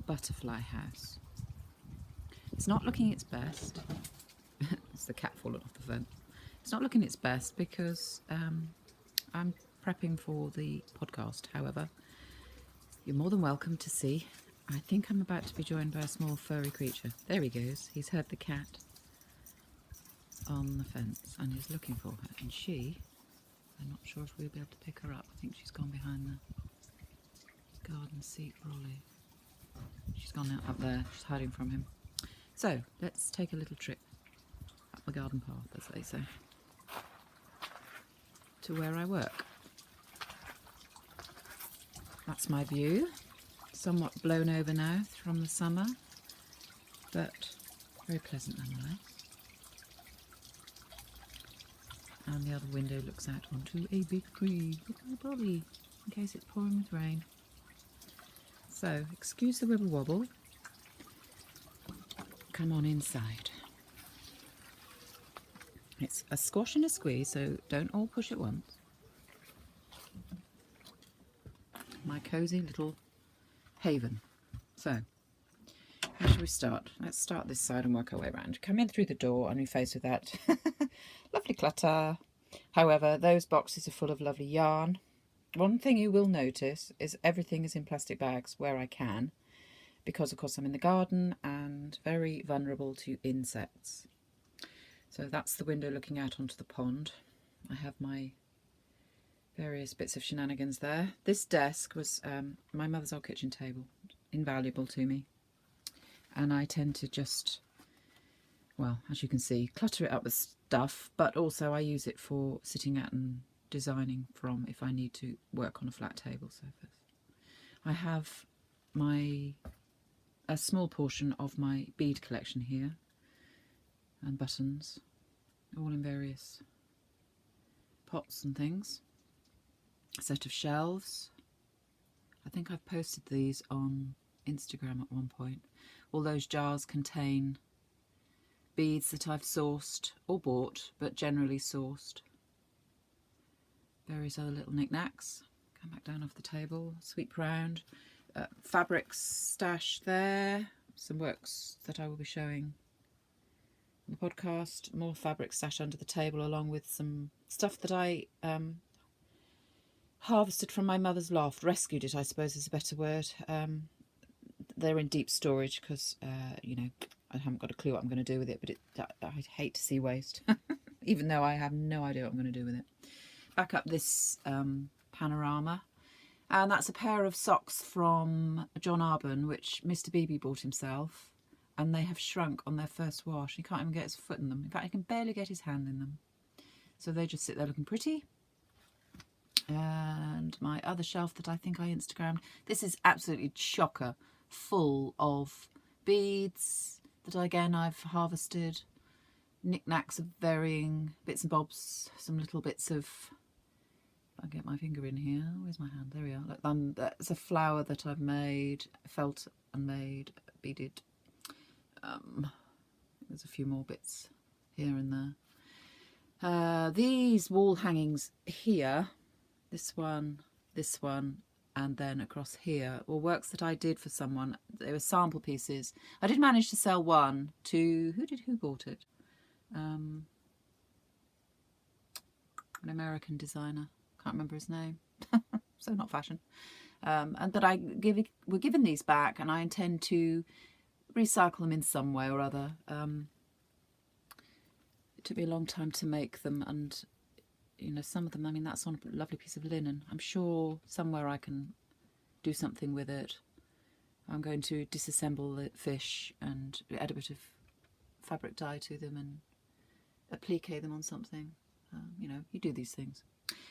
butterfly house. It's not looking its best. It's the cat falling off the fence. It's not looking its best because I'm prepping for the podcast. However, you're more than welcome to see. I think I'm about to be joined by a small furry creature. There he goes. He's heard the cat on the fence and he's looking for her. And she, I'm not sure if we'll be able to pick her up. I think she's gone behind the garden seat brolly. She's gone up there. She's hiding from him. So let's take a little trip up the garden path, as they say, to where I work. That's my view. Somewhat blown over now from the summer, but very pleasant nonetheless. And the other window looks out onto a big tree. Look at the body, in case it's pouring with rain. So, excuse the wibble wobble. Come on inside. It's a squash and a squeeze, so don't all push at once. My cosy little haven. So, how should we start? Let's start this side and work our way around. Come in through the door and we face with that lovely clutter. However, those boxes are full of lovely yarn. One thing you will notice is everything is in plastic bags where I can, because of course I'm in the garden and very vulnerable to insects. So that's the window looking out onto the pond. I have my various bits of shenanigans there. This desk was my mother's old kitchen table, invaluable to me. And I tend to just, well, as you can see, clutter it up with stuff, but also I use it for sitting at and designing from if I need to work on a flat table surface. I have a small portion of my bead collection here, and buttons, all in various pots and things. A set of shelves. I think I've posted these on Instagram at one point. All those jars contain beads that I've sourced or bought, but generally sourced. Various other little knickknacks. Come back down off the table, sweep round. Fabrics stash there. Some works that I will be showing on the podcast. More fabric stash under the table, along with some stuff that I harvested from my mother's loft. Rescued it, I suppose, is a better word. They're in deep storage because, you know, I haven't got a clue what I'm going to do with it, but I hate to see waste, even though I have no idea what I'm going to do with it. Back up this panorama, and that's a pair of socks from John Arbon, which Mr. Beebe bought himself, and they have shrunk on their first wash. He can't even get his foot in them. In fact, he can barely get his hand in them. So they just sit there looking pretty. And my other shelf that I think I Instagrammed, this is absolutely chocker, full of beads that again I've harvested, knickknacks of varying bits and bobs, some little bits of, I'll get my finger in here, where's my hand, there we are. Look, that's a flower that I've made, felt and made, beaded. There's a few more bits here and there. These wall hangings here, this one, and then across here, were works that I did for someone. They were sample pieces. I did manage to sell one to, who bought it? An American designer. Can't remember his name. So not fashion. And that we're given these back, and I intend to recycle them in some way or other. It took me a long time to make them, and you know, some of them, I mean, that's on a lovely piece of linen. I'm sure somewhere I can do something with it. I'm going to disassemble the fish and add a bit of fabric dye to them and applique them on something. You know, you do these things.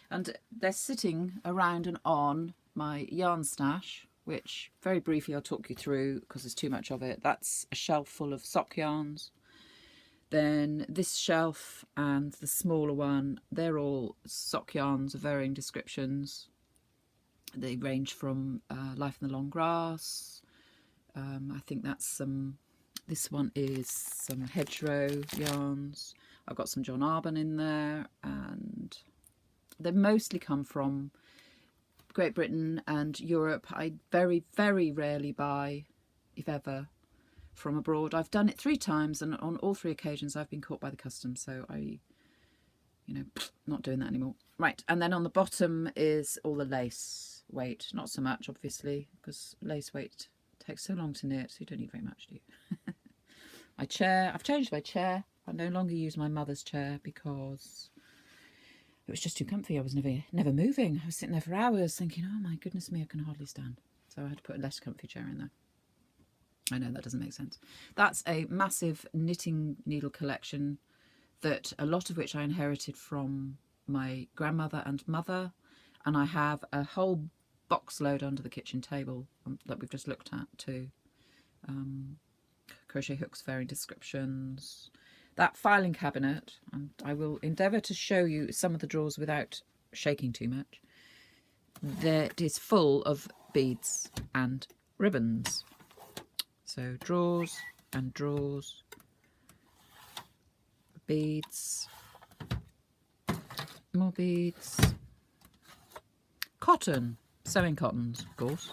And they're sitting around and on my yarn stash, which very briefly I'll talk you through because there's too much of it. That's a shelf full of sock yarns. Then this shelf and the smaller one, they're all sock yarns of varying descriptions. They range from Life in the Long Grass. I think that's some, this one is some hedgerow yarns. I've got some John Arbon in there, and they mostly come from Great Britain and Europe. I very, very rarely buy if ever, from abroad. I've done it 3 times, and on all 3 occasions I've been caught by the customs, so I, you know, not doing that anymore. Right, and then on the bottom is all the lace weight. Not so much, obviously, because lace weight takes so long to knit, so you don't need very much, do you? My chair, I've changed my chair. I no longer use my mother's chair because it was just too comfy. I was never moving. I was sitting there for hours thinking, oh my goodness me, I can hardly stand. So I had to put a less comfy chair in there. I know that doesn't make sense. That's a massive knitting needle collection, that a lot of which I inherited from my grandmother and mother, and I have a whole box load under the kitchen table that we've just looked at too. Crochet hooks, varying descriptions. That filing cabinet, and I will endeavour to show you some of the drawers without shaking too much. That is full of beads and ribbons. So drawers and drawers, beads, more beads, cotton, sewing cottons, of course,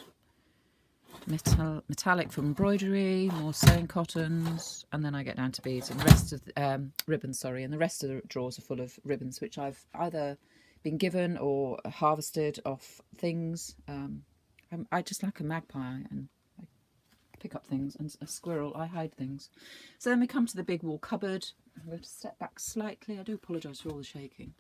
metallic for embroidery, more sewing cottons, and then I get down to beads, and the rest of the, ribbons, sorry, and the rest of the drawers are full of ribbons which I've either been given or harvested off things. I just like a magpie, and I pick up things, and a squirrel, I hide things. So then we come to the big wall cupboard. I'm going to step back slightly. I do apologise for all the shaking.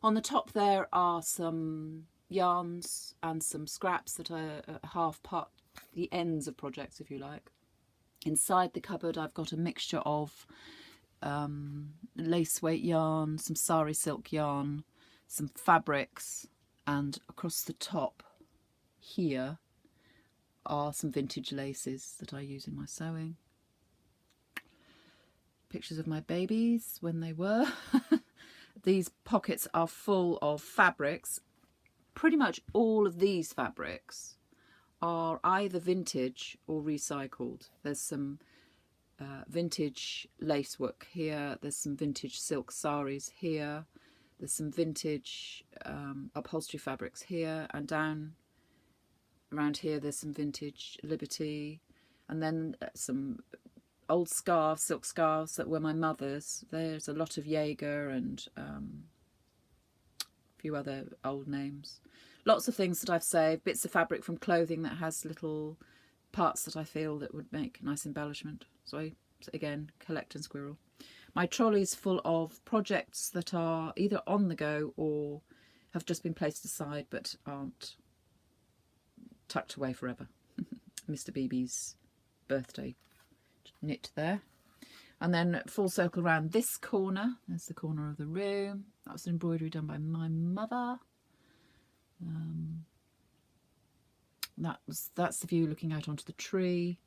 On the top there are some yarns and some scraps that are half part, the ends of projects, if you like. Inside the cupboard I've got a mixture of lace weight yarn, some sari silk yarn, some fabrics, and across the top here are some vintage laces that I use in my sewing. Pictures of my babies when they were. These pockets are full of fabrics. Pretty much all of these fabrics are either vintage or recycled. There's some vintage lacework here, there's some vintage silk saris here, there's some vintage upholstery fabrics here, and down around here there's some vintage Liberty, and then some old scarves, silk scarves that were my mother's. There's a lot of Jaeger and a few other old names. Lots of things that I've saved, bits of fabric from clothing that has little parts that I feel that would make nice embellishment. So I, again, collect and squirrel. My trolley's full of projects that are either on the go or have just been placed aside but aren't tucked away forever. Mr. BB's birthday knit there. And then full circle around this corner. There's the corner of the room. That was an embroidery done by my mother. That's the view looking out onto the tree.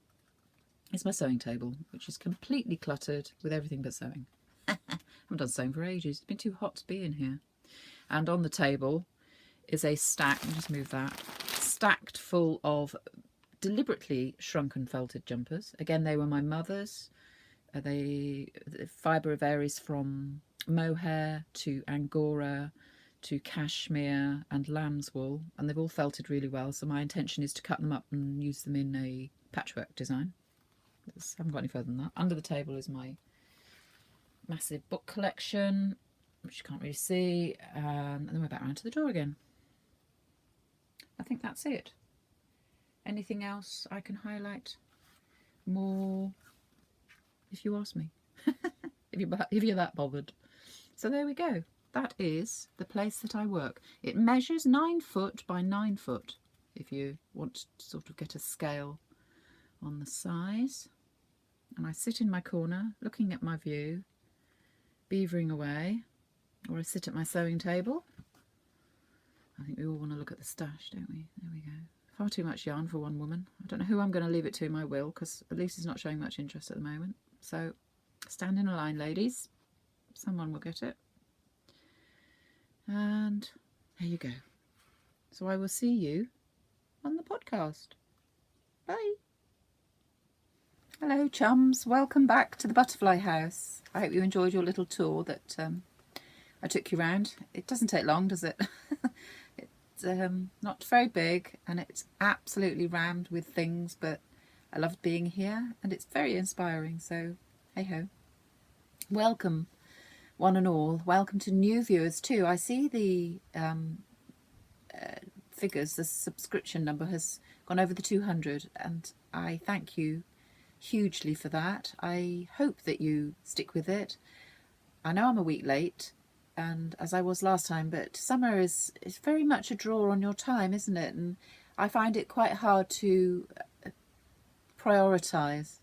It's my sewing table, which is completely cluttered with everything but sewing. I haven't done sewing for ages. It's been too hot to be in here. And on the table is a stack, let me just move that, stacked full of deliberately shrunken felted jumpers. Again, they were my mother's. The fibre varies from mohair to angora to cashmere and lamb's wool, and they've all felted really well, so my intention is to cut them up and use them in a patchwork design. I haven't got any further than that. Under the table is my massive book collection, which you can't really see, and then we're back around to the door again. I think that's it. Anything else I can highlight more, if you ask me, if you're that bothered. So there we go. That is the place that I work. It measures 9 foot by 9 foot, if you want to sort of get a scale on the size. And I sit in my corner looking at my view, beavering away, or I sit at my sewing table. I think we all want to look at the stash, don't we? There we go. Far too much yarn for one woman. I don't know who I'm going to leave it to, my will, because Elise is not showing much interest at the moment. So stand in a line, ladies. Someone will get it. And there you go. So I will see you on the podcast. Bye. Hello, chums. Welcome back to the Butterfly House. I hope you enjoyed your little tour that I took you around. It doesn't take long, does it? It's not very big, and it's absolutely rammed with things, but I loved being here, and it's very inspiring, so hey ho. Welcome, one and all. Welcome to new viewers too. I see the figures, the subscription number has gone over the 200, and I thank you hugely for that. I hope that you stick with it. I know I'm a week late, and as I was last time, but summer is very much a draw on your time, isn't it? And I find it quite hard to prioritise.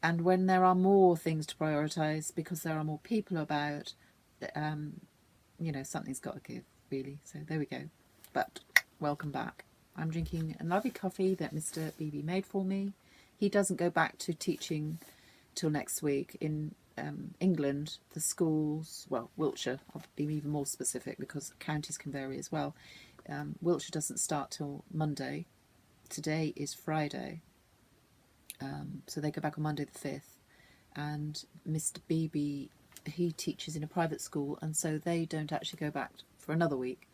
And when there are more things to prioritise because there are more people about, you know, something's got to give, really. So there we go. But welcome back. I'm drinking a lovely coffee that Mr. BB made for me. He doesn't go back to teaching till next week. In England, the schools, well, Wiltshire, I'll be even more specific because counties can vary as well. Wiltshire doesn't start till Monday. Today is Friday. So they go back on Monday the 5th. And Mr. BB, he teaches in a private school, and so they don't actually go back for another week.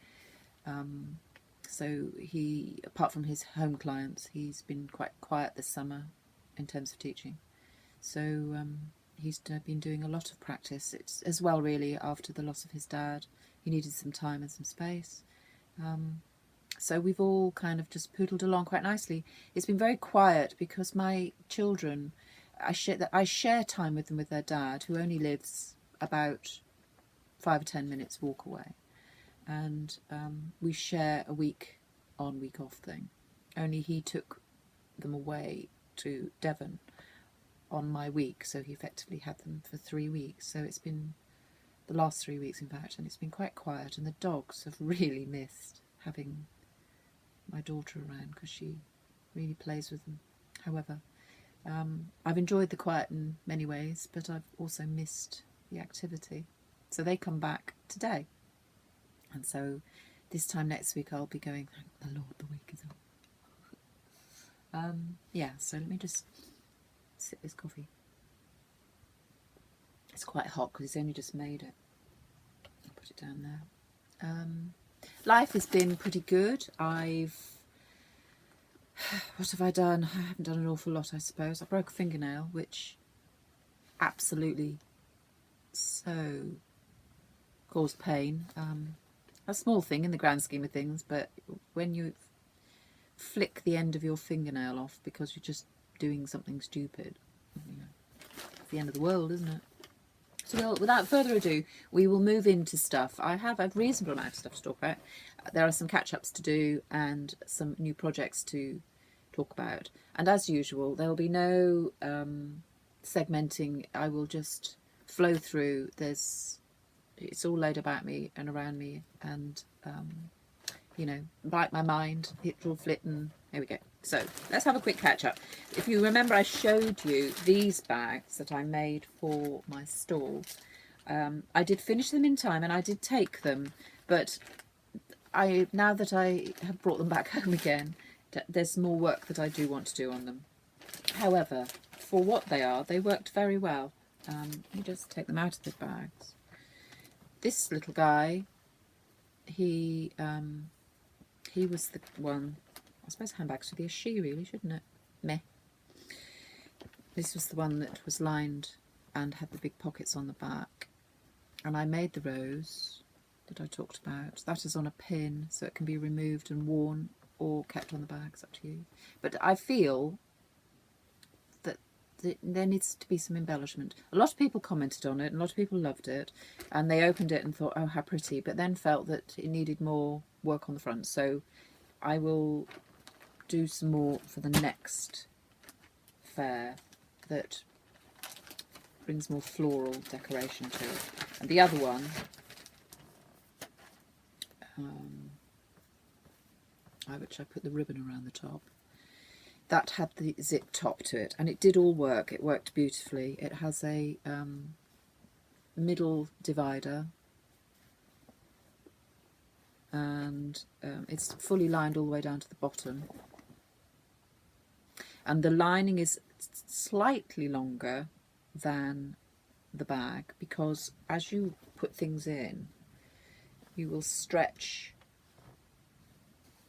So he, apart from his home clients, he's been quite quiet this summer in terms of teaching. So he's been doing a lot of practice. It's as well, really, after the loss of his dad. He needed some time and some space. So we've all kind of just poodled along quite nicely. It's been very quiet because my children, I share time with them with their dad, who only lives about 5 or 10 minutes walk away. And we share a week on, week off thing. Only he took them away to Devon on my week, so he effectively had them for 3 weeks. So it's been the last 3 weeks, in fact, and it's been quite quiet. And the dogs have really missed having my daughter around because she really plays with them. However, I've enjoyed the quiet in many ways, but I've also missed the activity. So they come back today. And so this time next week I'll be going, thank the Lord, the week is up. Yeah, so let me just sip this coffee. It's quite hot because he's only just made it. I'll put it down there. Life has been pretty good. What have I done? I haven't done an awful lot, I suppose. I broke a fingernail, which absolutely so caused pain. A small thing in the grand scheme of things, but when you flick the end of your fingernail off because you're just doing something stupid, you know, it's the end of the world, isn't it? So without further ado, we will move into stuff. I have a reasonable amount of stuff to talk about. There are some catch-ups to do and some new projects to talk about. And as usual, there will be no segmenting. I will just flow through. It's all laid about me and around me, and you know, like my mind, it will flit, and here we go. So let's have a quick catch up. If you remember, I showed you these bags that I made for my stall. I did finish them in time and I did take them, but now that I have brought them back home again, there's more work that I do want to do on them. However, for what they are, they worked very well. Let me just take them out of the bags. This little guy, he was the one. I suppose handbags should be a she, really, shouldn't it? Meh. This was the one that was lined and had the big pockets on the back. And I made the rose that I talked about. That is on a pin, so it can be removed and worn or kept on the bag. It's up to you. But I feel that there needs to be some embellishment. A lot of people commented on it, and a lot of people loved it. And they opened it and thought, oh, how pretty. But then felt that it needed more work on the front. So I will do some more for the next fair that brings more floral decoration to it. And the other one, which I put the ribbon around the top, that had the zip top to it, and it did all work. It worked beautifully. It has a middle divider, and it's fully lined all the way down to the bottom. And the lining is slightly longer than the bag because as you put things in, you will stretch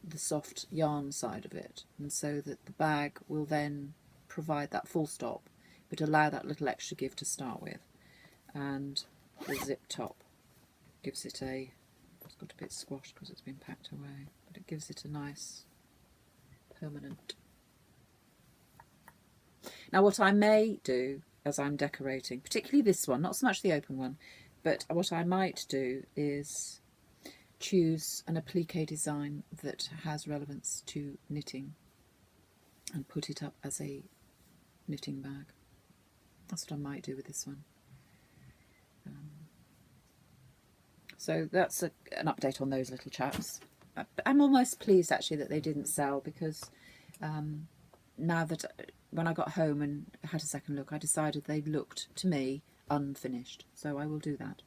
the soft yarn side of it, and so that the bag will then provide that full stop but allow that little extra give to start with. And the zip top gives it it's got a bit squashed because it's been packed away, but it gives it a nice permanent. Now what I may do as I'm decorating, particularly this one, not so much the open one, but what I might do is choose an applique design that has relevance to knitting and put it up as a knitting bag. That's what I might do with this one. So that's an update on those little chaps. I'm almost pleased actually that they didn't sell, because now that when I got home and had a second look, I decided they looked to me unfinished, so I will do that.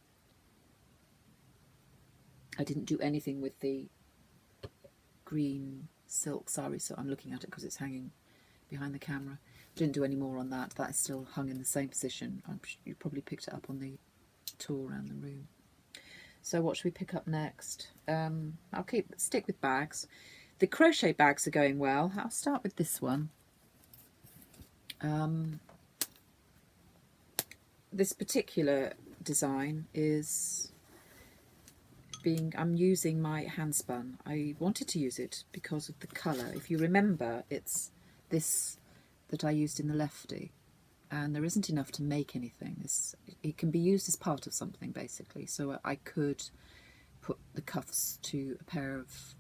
I didn't do anything with the green silk sari, so I'm looking at it because it's hanging behind the camera. Didn't do any more on that. That is still hung in the same position. You probably picked it up on the tour around the room. So what should we pick up next? I'll stick with bags. The crochet bags are going well. I'll start with this one. This particular design is I'm using my handspun. I wanted to use it because of the colour. If you remember, it's this that I used in the lefty, and there isn't enough to make anything. It can be used as part of something basically. So I could put the cuffs to a pair of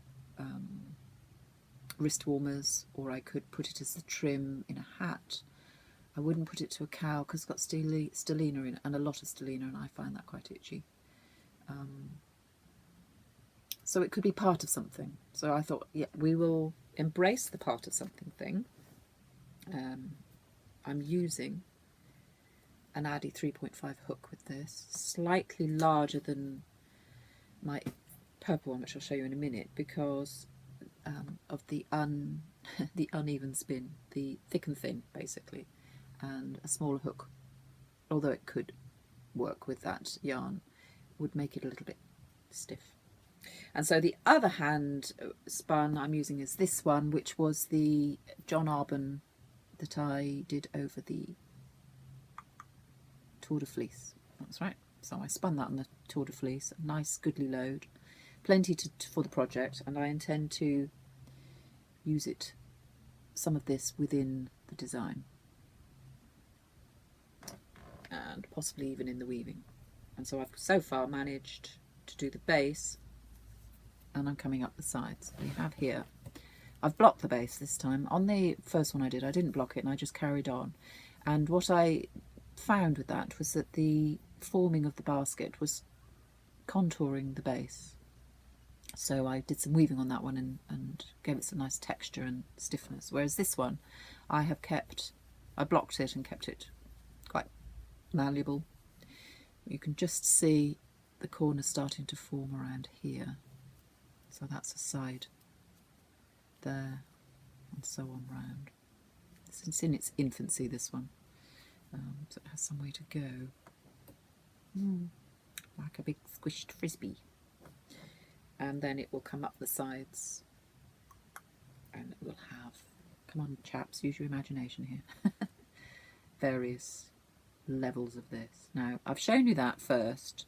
wrist warmers, or I could put it as the trim in a hat. I wouldn't put it to a cowl because it's got stellina in it, and a lot of stellina, and I find that quite itchy. So it could be part of something. So I thought, yeah, we will embrace the part of something thing. I'm using an Addi 3.5 hook with this, slightly larger than my purple one, which I'll show you in a minute, because of the uneven spin, the thick and thin basically, and a smaller hook, although it could work with that yarn, would make it a little bit stiff. And so the other hand spun I'm using is this one, which was the John Arbon that I did over the Tour de Fleece. That's right. So I spun that on the Tour de Fleece, a nice goodly load, plenty for the project, and I intend to use some of this within the design, and possibly even in the weaving. And so I've so far managed to do the base, and I'm coming up the sides. We have here, I've blocked the base this time. On the first one I didn't block it, and I just carried on. And what I found with that was that the forming of the basket was contouring the base. So I did some weaving on that one and gave it some nice texture and stiffness. Whereas this one, I blocked it and kept it quite malleable. You can just see the corner starting to form around here. So that's a side there, and so on round. It's in its infancy, this one, so it has some way to go. Like a big squished frisbee. And then it will come up the sides, and it will have, come on chaps, use your imagination here, various levels of this. Now I've shown you that first,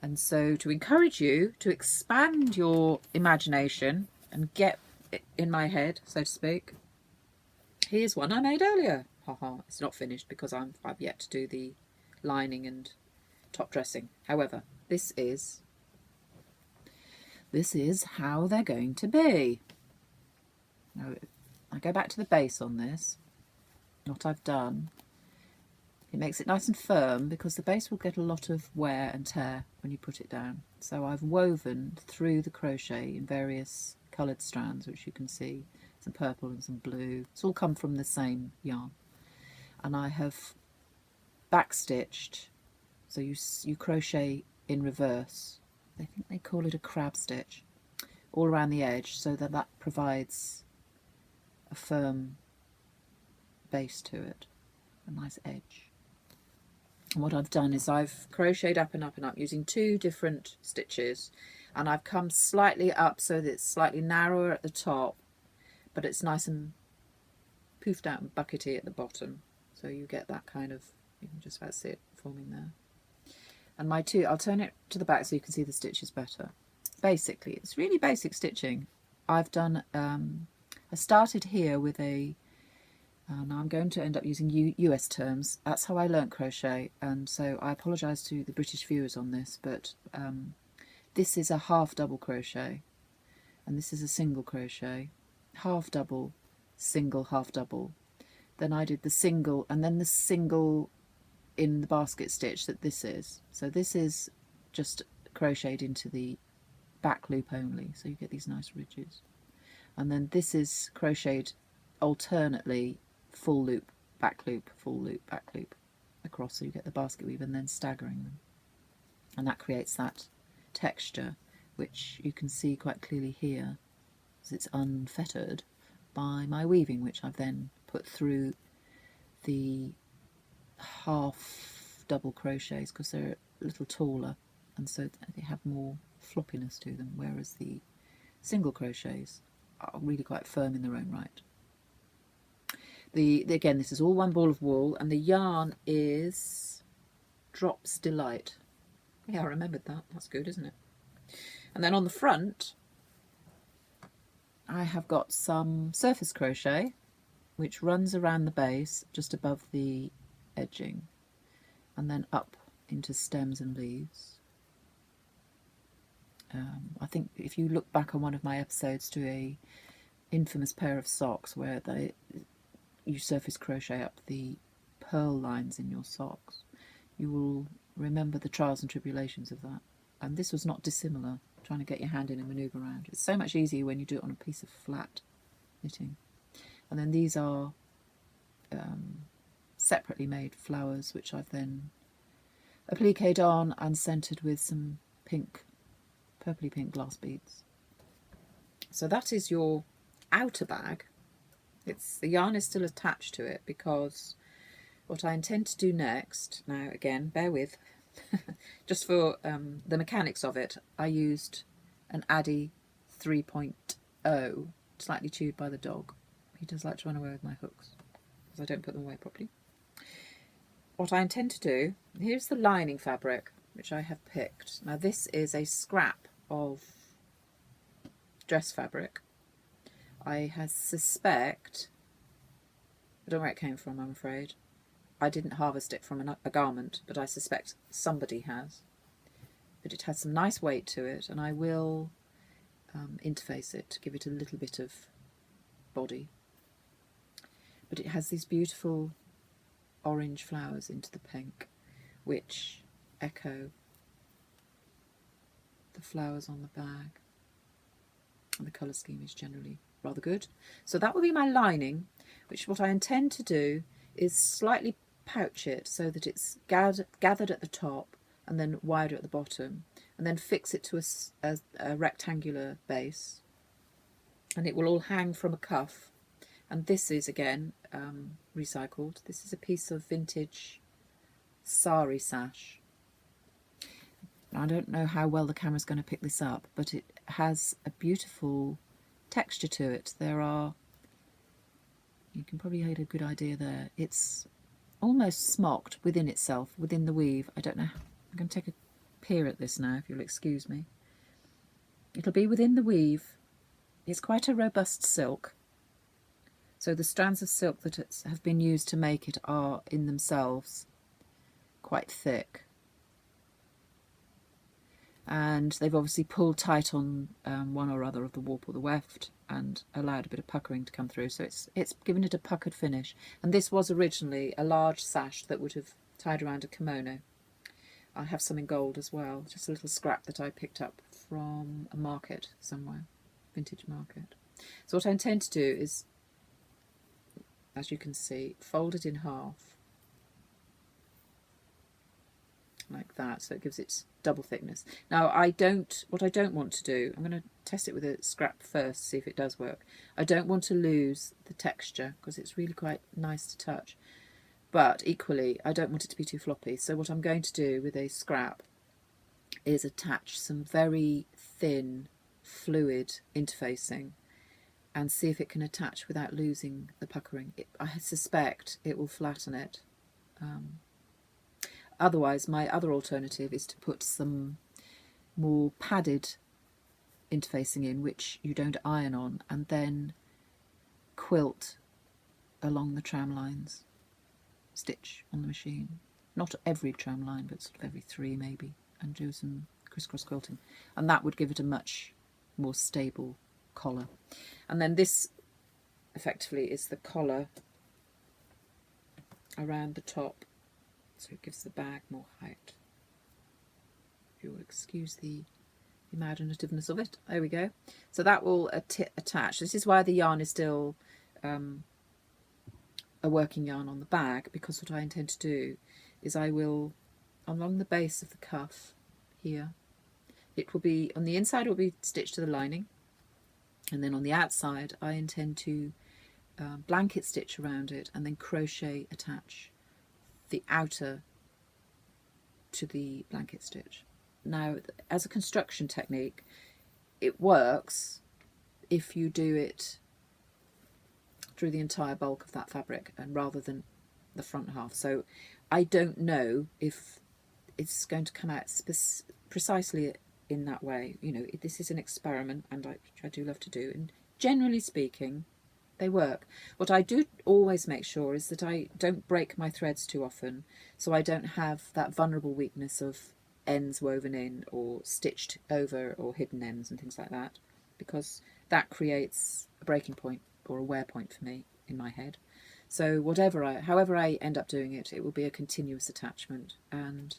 and so to encourage you to expand your imagination and get it in my head, so to speak, here's one I made earlier. Haha, it's not finished because I've yet to do the lining and top dressing. However, this is how they're going to be. Now I go back to the base on this. What I've done, it makes it nice and firm because the base will get a lot of wear and tear when you put it down. So I've woven through the crochet in various coloured strands, which you can see, some purple and some blue. It's all come from the same yarn. And I have backstitched, so you crochet in reverse. I think they call it a crab stitch, all around the edge, so that provides a firm base to it, a nice edge. And what I've done is I've crocheted up and up and up using 2 different stitches, And I've come slightly up so that it's slightly narrower at the top, but it's nice and poofed out and buckety at the bottom. So you get that kind of, you can just about see it forming there. And my two, I'll turn it to the back so you can see the stitches better. Basically, it's really basic stitching. I've done, I started here with a, now I'm going to end up using US terms. That's how I learnt crochet, and so I apologise to the British viewers on this, but this is a half double crochet, and this is a single crochet, half double, single, half double. Then I did the single, and then the single in the basket stitch that this is. So this is just crocheted into the back loop only, so you get these nice ridges. And then this is crocheted alternately, full loop, back loop, full loop, back loop across, so you get the basket weave, and then staggering them. And that creates that texture, which you can see quite clearly here, as it's unfettered by my weaving, which I've then put through the half double crochets because they're a little taller, and so they have more floppiness to them, whereas the single crochets are really quite firm in their own right. Again, this is all one ball of wool, and the yarn is Drops Delight. Yeah, I remembered that. That's good, isn't it? And then on the front, I have got some surface crochet, which runs around the base just above the edging, and then up into stems and leaves. I think if you look back on one of my episodes to a infamous pair of socks where you surface crochet up the purl lines in your socks, you will remember the trials and tribulations of that. And this was not dissimilar, trying to get your hand in and manoeuvre around. It's so much easier when you do it on a piece of flat knitting. And then these are separately made flowers, which I've then appliqued on and centered with some pink, purpley pink glass beads. So that is your outer bag. The yarn is still attached to it, because what I intend to do next, now again, bear with, just for the mechanics of it, I used an Addy 3.0, slightly chewed by the dog. He does like to run away with my hooks because I don't put them away properly. What I intend to do, here's the lining fabric which I have picked. Now this is a scrap of dress fabric. I suspect, I don't know where it came from, I'm afraid. I didn't harvest it from a garment, but I suspect somebody has. But it has some nice weight to it, and I will interface it to give it a little bit of body. But it has these beautiful orange flowers into the pink, which echo the flowers on the bag. And the colour scheme is generally rather good. So that will be my lining, which what I intend to do is slightly pouch it so that it's gathered at the top and then wider at the bottom, and then fix it to a rectangular base, and it will all hang from a cuff. And this is again recycled. This is a piece of vintage sari sash. I don't know how well the camera's going to pick this up, but it has a beautiful texture to it. You can probably get a good idea there. It's almost smocked within itself, within the weave. I don't know. I'm going to take a peer at this now, if you'll excuse me. It'll be within the weave. It's quite a robust silk. So the strands of silk that have been used to make it are in themselves quite thick. And they've obviously pulled tight on one or other of the warp or the weft and allowed a bit of puckering to come through. So it's given it a puckered finish. And this was originally a large sash that would have tied around a kimono. I have some in gold as well, just a little scrap that I picked up from a market somewhere, vintage market. So what I intend to do is, as you can see, fold it in half like that, so it gives it double thickness. Now what I don't want to do, I'm going to test it with a scrap first, see if it does work. I don't want to lose the texture because it's really quite nice to touch, but equally I don't want it to be too floppy. So what I'm going to do with a scrap is attach some very thin, fluid interfacing and see if it can attach without losing the puckering. I suspect it will flatten it. Otherwise, my other alternative is to put some more padded interfacing in, which you don't iron on, and then quilt along the tram lines, stitch on the machine. Not every tram line, but sort of every 3 maybe, and do some crisscross quilting. And that would give it a much more stable collar. And then this effectively is the collar around the top, so it gives the bag more height. If you'll excuse the imaginativeness of it. There we go. So that will attach. This is why the yarn is still a working yarn on the bag, because what I intend to do is I will, along the base of the cuff here, it will be, on the inside it will be stitched to the lining, and then on the outside I intend to blanket stitch around it and then crochet attach the outer to the blanket stitch. Now, as a construction technique, it works if you do it through the entire bulk of that fabric and rather than the front half. So I don't know if it's going to come out precisely in that way. You know, this is an experiment, and I do love to do, and generally speaking they work. What I do always make sure is that I don't break my threads too often, so I don't have that vulnerable weakness of ends woven in or stitched over or hidden ends and things like that, because that creates a breaking point or a wear point for me in my head. So however I end up doing it, it will be a continuous attachment. And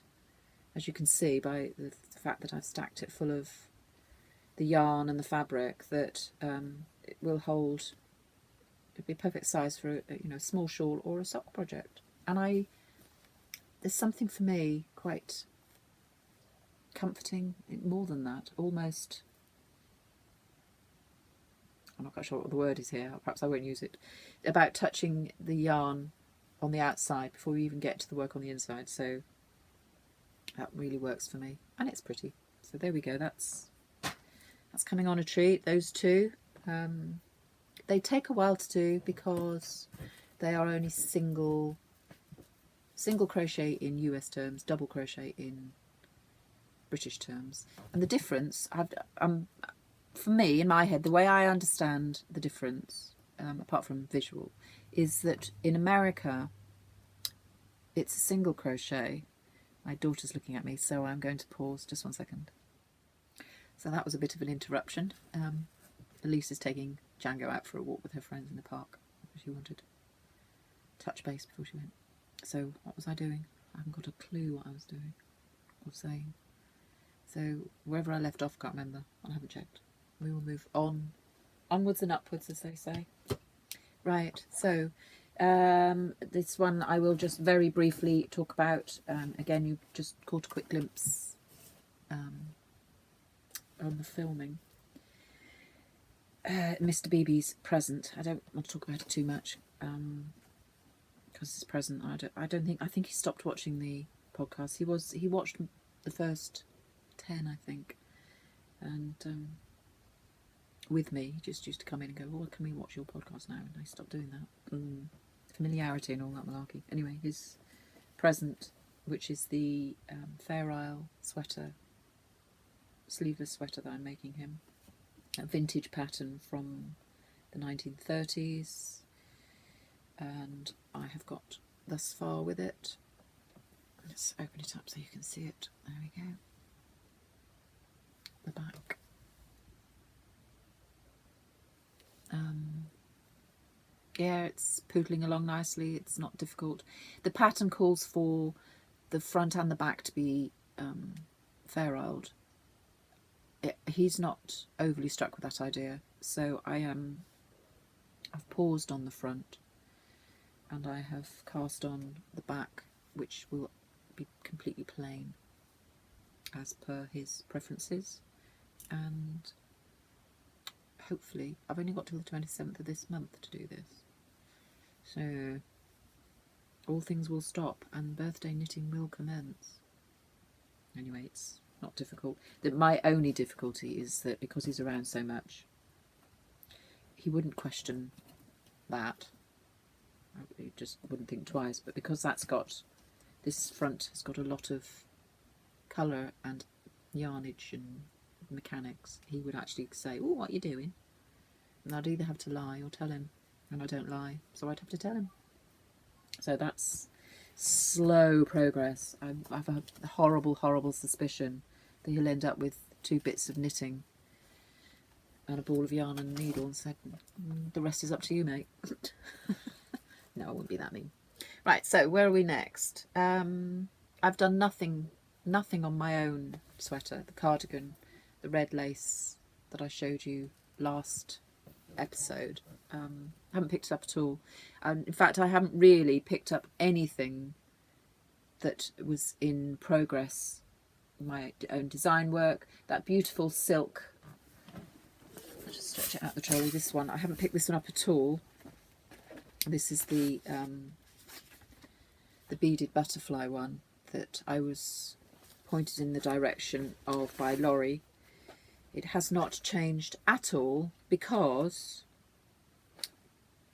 as you can see by the fact that I've stacked it full of the yarn and the fabric, that it will hold. It'd be a perfect size for a small shawl or a sock project. And there's something for me quite comforting, more than that, almost. I'm not quite sure what the word is here, perhaps I won't use it, about touching the yarn on the outside before we even get to the work on the inside. So that really works for me, and it's pretty. So there we go, that's coming on a treat, those two. They take a while to do because they are only single crochet in US terms, double crochet in British terms. And the difference, for me, in my head, the way I understand the difference, apart from visual, is that in America it's a single crochet. My daughter's looking at me, so I'm going to pause just 1 second. So that was a bit of an interruption. Elise is taking Django out for a walk with her friends in the park. She wanted to touch base before she went. So what was I doing? I haven't got a clue what I was doing or saying. So wherever I left off, can't remember. I haven't checked. We will move on, onwards and upwards, as they say. Right, so this one I will just very briefly talk about. Again, you just caught a quick glimpse on the filming. Mr. Beebe's present. I don't want to talk about it too much because his present. I think he stopped watching the podcast. He watched the first 10, I think, and with me, he just used to come in and go, "Oh, can we watch your podcast now?" And I stopped doing that. Familiarity and all that malarkey. Anyway, his present, which is the Fair Isle sweater, sleeveless sweater that I'm making him, a vintage pattern from the 1930s, and I have got thus far with it. Let's open it up so you can see it. There we go. The back. Yeah, it's poodling along nicely. It's not difficult. The pattern calls for the front and the back to be fair-isled. He's not overly struck with that idea, so I've paused on the front and I have cast on the back, which will be completely plain as per his preferences. And hopefully, I've only got till the 27th of this month to do this, so all things will stop and birthday knitting will commence. Anyway, it's not difficult. My only difficulty is that because he's around so much, he wouldn't question that. He just wouldn't think twice. But because this front has got a lot of colour and yarnage and mechanics, he would actually say, "Oh, what are you doing?" And I'd either have to lie or tell him, and I don't lie, so I'd have to tell him. So that's slow progress. I've a horrible, horrible suspicion that he'll end up with 2 bits of knitting and a ball of yarn and a needle and said, "The rest is up to you, mate." No, I wouldn't be that mean. Right, so where are we next? I've done nothing on my own sweater. The cardigan, the red lace that I showed you last episode. I haven't picked it up at all. In fact, I haven't really picked up anything that was in progress. My own design work, that beautiful silk. I'll just stretch it out the trolley. This one, I haven't picked this one up at all. This is the beaded butterfly one that I was pointed in the direction of by Laurie. It has not changed at all because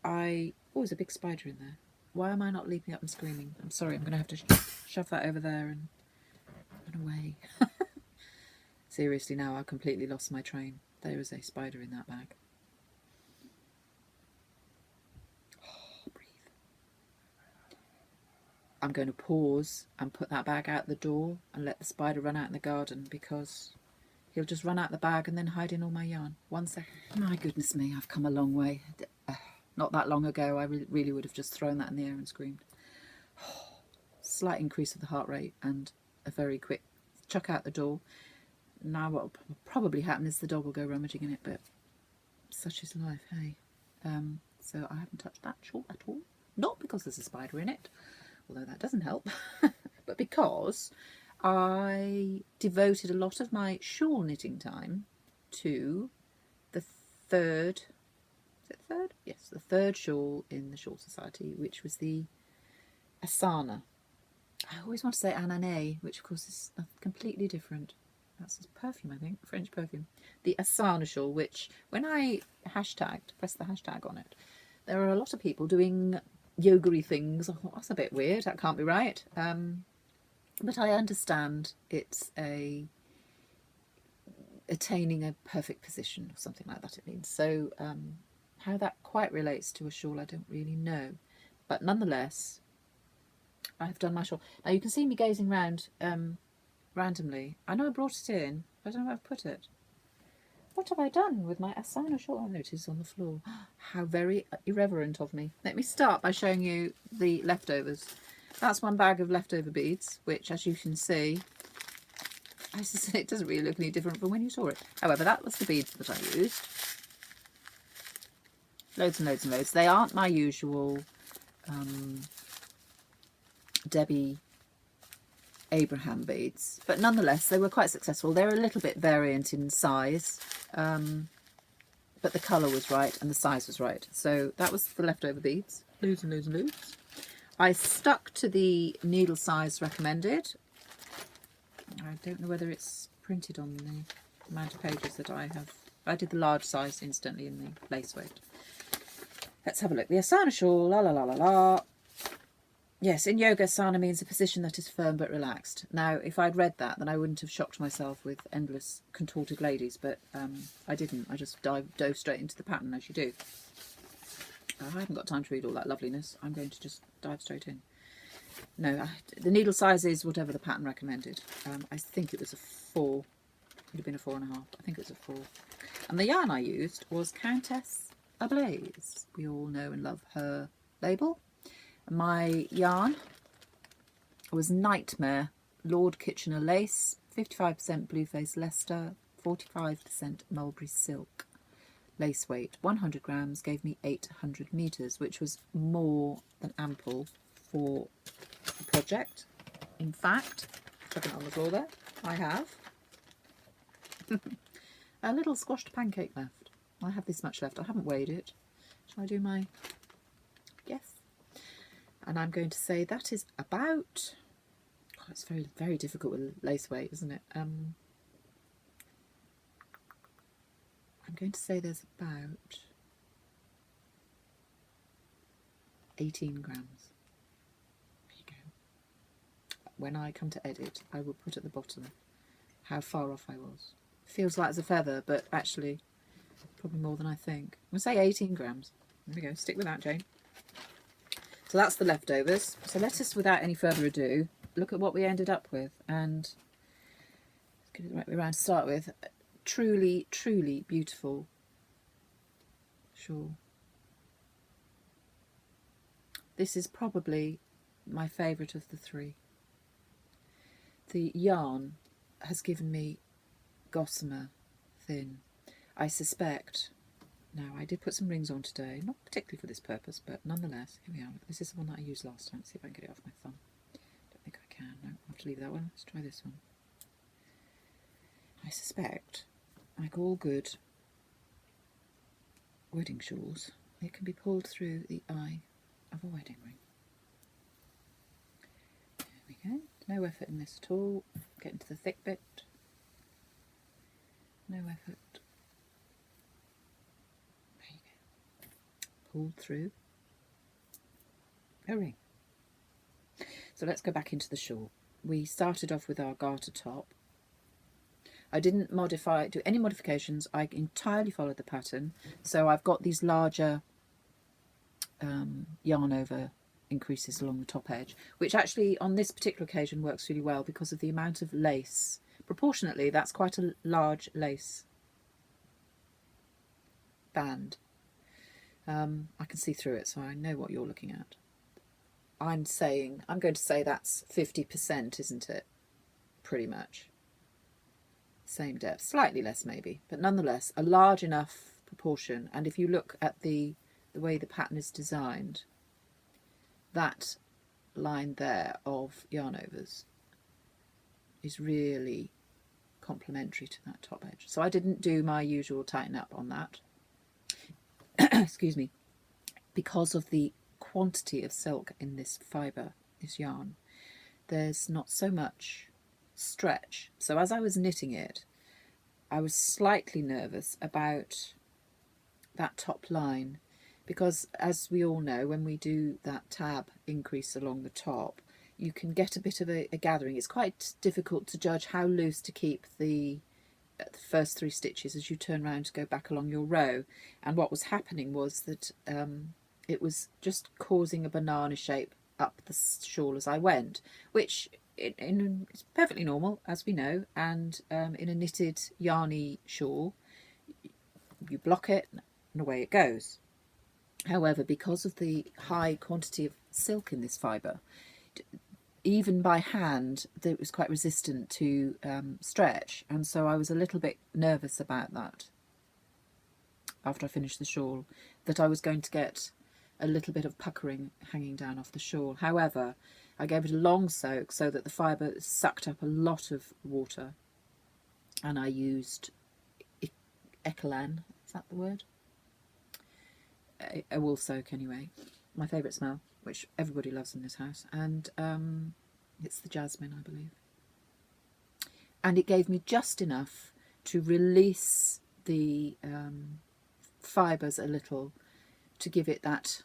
oh, there's a big spider in there. Why am I not leaping up and screaming? I'm sorry, I'm going to have to shove that over there and run away. Seriously, now I've completely lost my train. There is a spider in that bag. Oh, breathe. I'm going to pause and put that bag out the door and let the spider run out in the garden, because he'll just run out the bag and then hide in all my yarn. 1 second. My goodness me, I've come a long way. Not that long ago, I really would have just thrown that in the air and screamed. Slight increase of the heart rate and a very quick chuck out the door. Now what will probably happen is the dog will go rummaging in it, but such is life, hey. So I haven't touched that shawl at all. Not because there's a spider in it, although that doesn't help, but because I devoted a lot of my shawl knitting time to the third, is it third? Yes, the third shawl in the Shawl Society, which was the Assana. I always want to say Anane, which of course is completely different. That's a perfume, I think, French perfume. The Assana shawl, which when I pressed the hashtag on it, there are a lot of people doing yoga-y things. I thought, that's a bit weird, that can't be right. But I understand it's attaining a perfect position or something like that, it means. So how that quite relates to a shawl, I don't really know. But nonetheless, I've done my shawl. Now you can see me gazing round randomly. I know I brought it in, but I don't know where I've put it. What have I done with my Assana shawl? Oh, no, it is on the floor. How very irreverent of me. Let me start by showing you the leftovers. That's one bag of leftover beads, which, as you can see, it doesn't really look any different from when you saw it. However, that was the beads that I used. Loads and loads and loads. They aren't my usual Debbie Abraham beads, but nonetheless they were quite successful. They're a little bit variant in size, but the colour was right and the size was right. So that was the leftover beads. Loads and loads and loads. I stuck to the needle size recommended. I don't know whether it's printed on the amount of pages that I have. I did the large size instantly in the lace weight. Let's have a look. The Assana shawl, la la la la la. Yes, in yoga, Assana means a position that is firm but relaxed. Now, if I'd read that, then I wouldn't have shocked myself with endless contorted ladies, but I didn't. I just dove straight into the pattern, as you do. I haven't got time to read all that loveliness. I'm going to just dive straight in. No, the needle size is whatever the pattern recommended. I think it was a 4. It would have been a 4.5. I think it was a 4. And the yarn I used was Countess Ablaze. We all know and love her label. My yarn was Nightmare Lord Kitchener lace, 55% Blueface Leicester, 45% Mulberry silk. Lace weight 100 grams gave me 800 meters, which was more than ample for the project. In fact, chucking it on the floor there, I have a little squashed pancake left. I have this much left. I haven't weighed it. Shall I do my guess? And I'm going to say that is about, it's very, very difficult with lace weight, isn't it? I'm going to say there's about 18 grams. There you go. When I come to edit, I will put at the bottom how far off I was. Feels light as a feather, but actually probably more than I think. I'm going to say 18 grams. There we go. Stick with that, Jane. So that's the leftovers. So let us, without any further ado, look at what we ended up with. And let's get it the right way around to start with. Truly, truly beautiful shawl. This is probably my favourite of the three. The yarn has given me gossamer thin. I suspect, now I did put some rings on today, not particularly for this purpose, but nonetheless, here we are. This is the one that I used last time. Let's see if I can get it off my thumb. Don't think I can. No, I'll have to leave that one. Let's try this one. I suspect, like all good wedding shawls, it can be pulled through the eye of a wedding ring. There we go. No effort in this at all. Get into the thick bit. No effort. There you go. Pulled through a ring. So let's go back into the shawl. We started off with our garter top. I didn't do any modifications. I entirely followed the pattern. So I've got these larger yarn over increases along the top edge, which actually on this particular occasion works really well because of the amount of lace. Proportionately, that's quite a large lace band. I can see through it, so I know what you're looking at. I'm going to say that's 50%, isn't it? Pretty much. Same depth, slightly less maybe, but nonetheless a large enough proportion. And if you look at the way the pattern is designed, that line there of yarn overs is really complementary to that top edge. So I didn't do my usual tighten up on that. Excuse me, because of the quantity of silk in this fibre, this yarn, there's not so much stretch. So as I was knitting it, I was slightly nervous about that top line, because as we all know, when we do that tab increase along the top, you can get a bit of a gathering. It's quite difficult to judge how loose to keep the first 3 stitches as you turn around to go back along your row. And what was happening was that it was just causing a banana shape up the shawl as I went, which it's perfectly normal, as we know. And in a knitted yarny shawl, you block it and away it goes. However, because of the high quantity of silk in this fibre, even by hand, it was quite resistant to stretch, and so I was a little bit nervous about that after I finished the shawl, that I was going to get a little bit of puckering hanging down off the shawl. However, I gave it a long soak so that the fibre sucked up a lot of water, and I used Ecolan, is that the word? A wool soak anyway, my favourite smell, which everybody loves in this house, and it's the jasmine, I believe. And it gave me just enough to release the fibres a little to give it that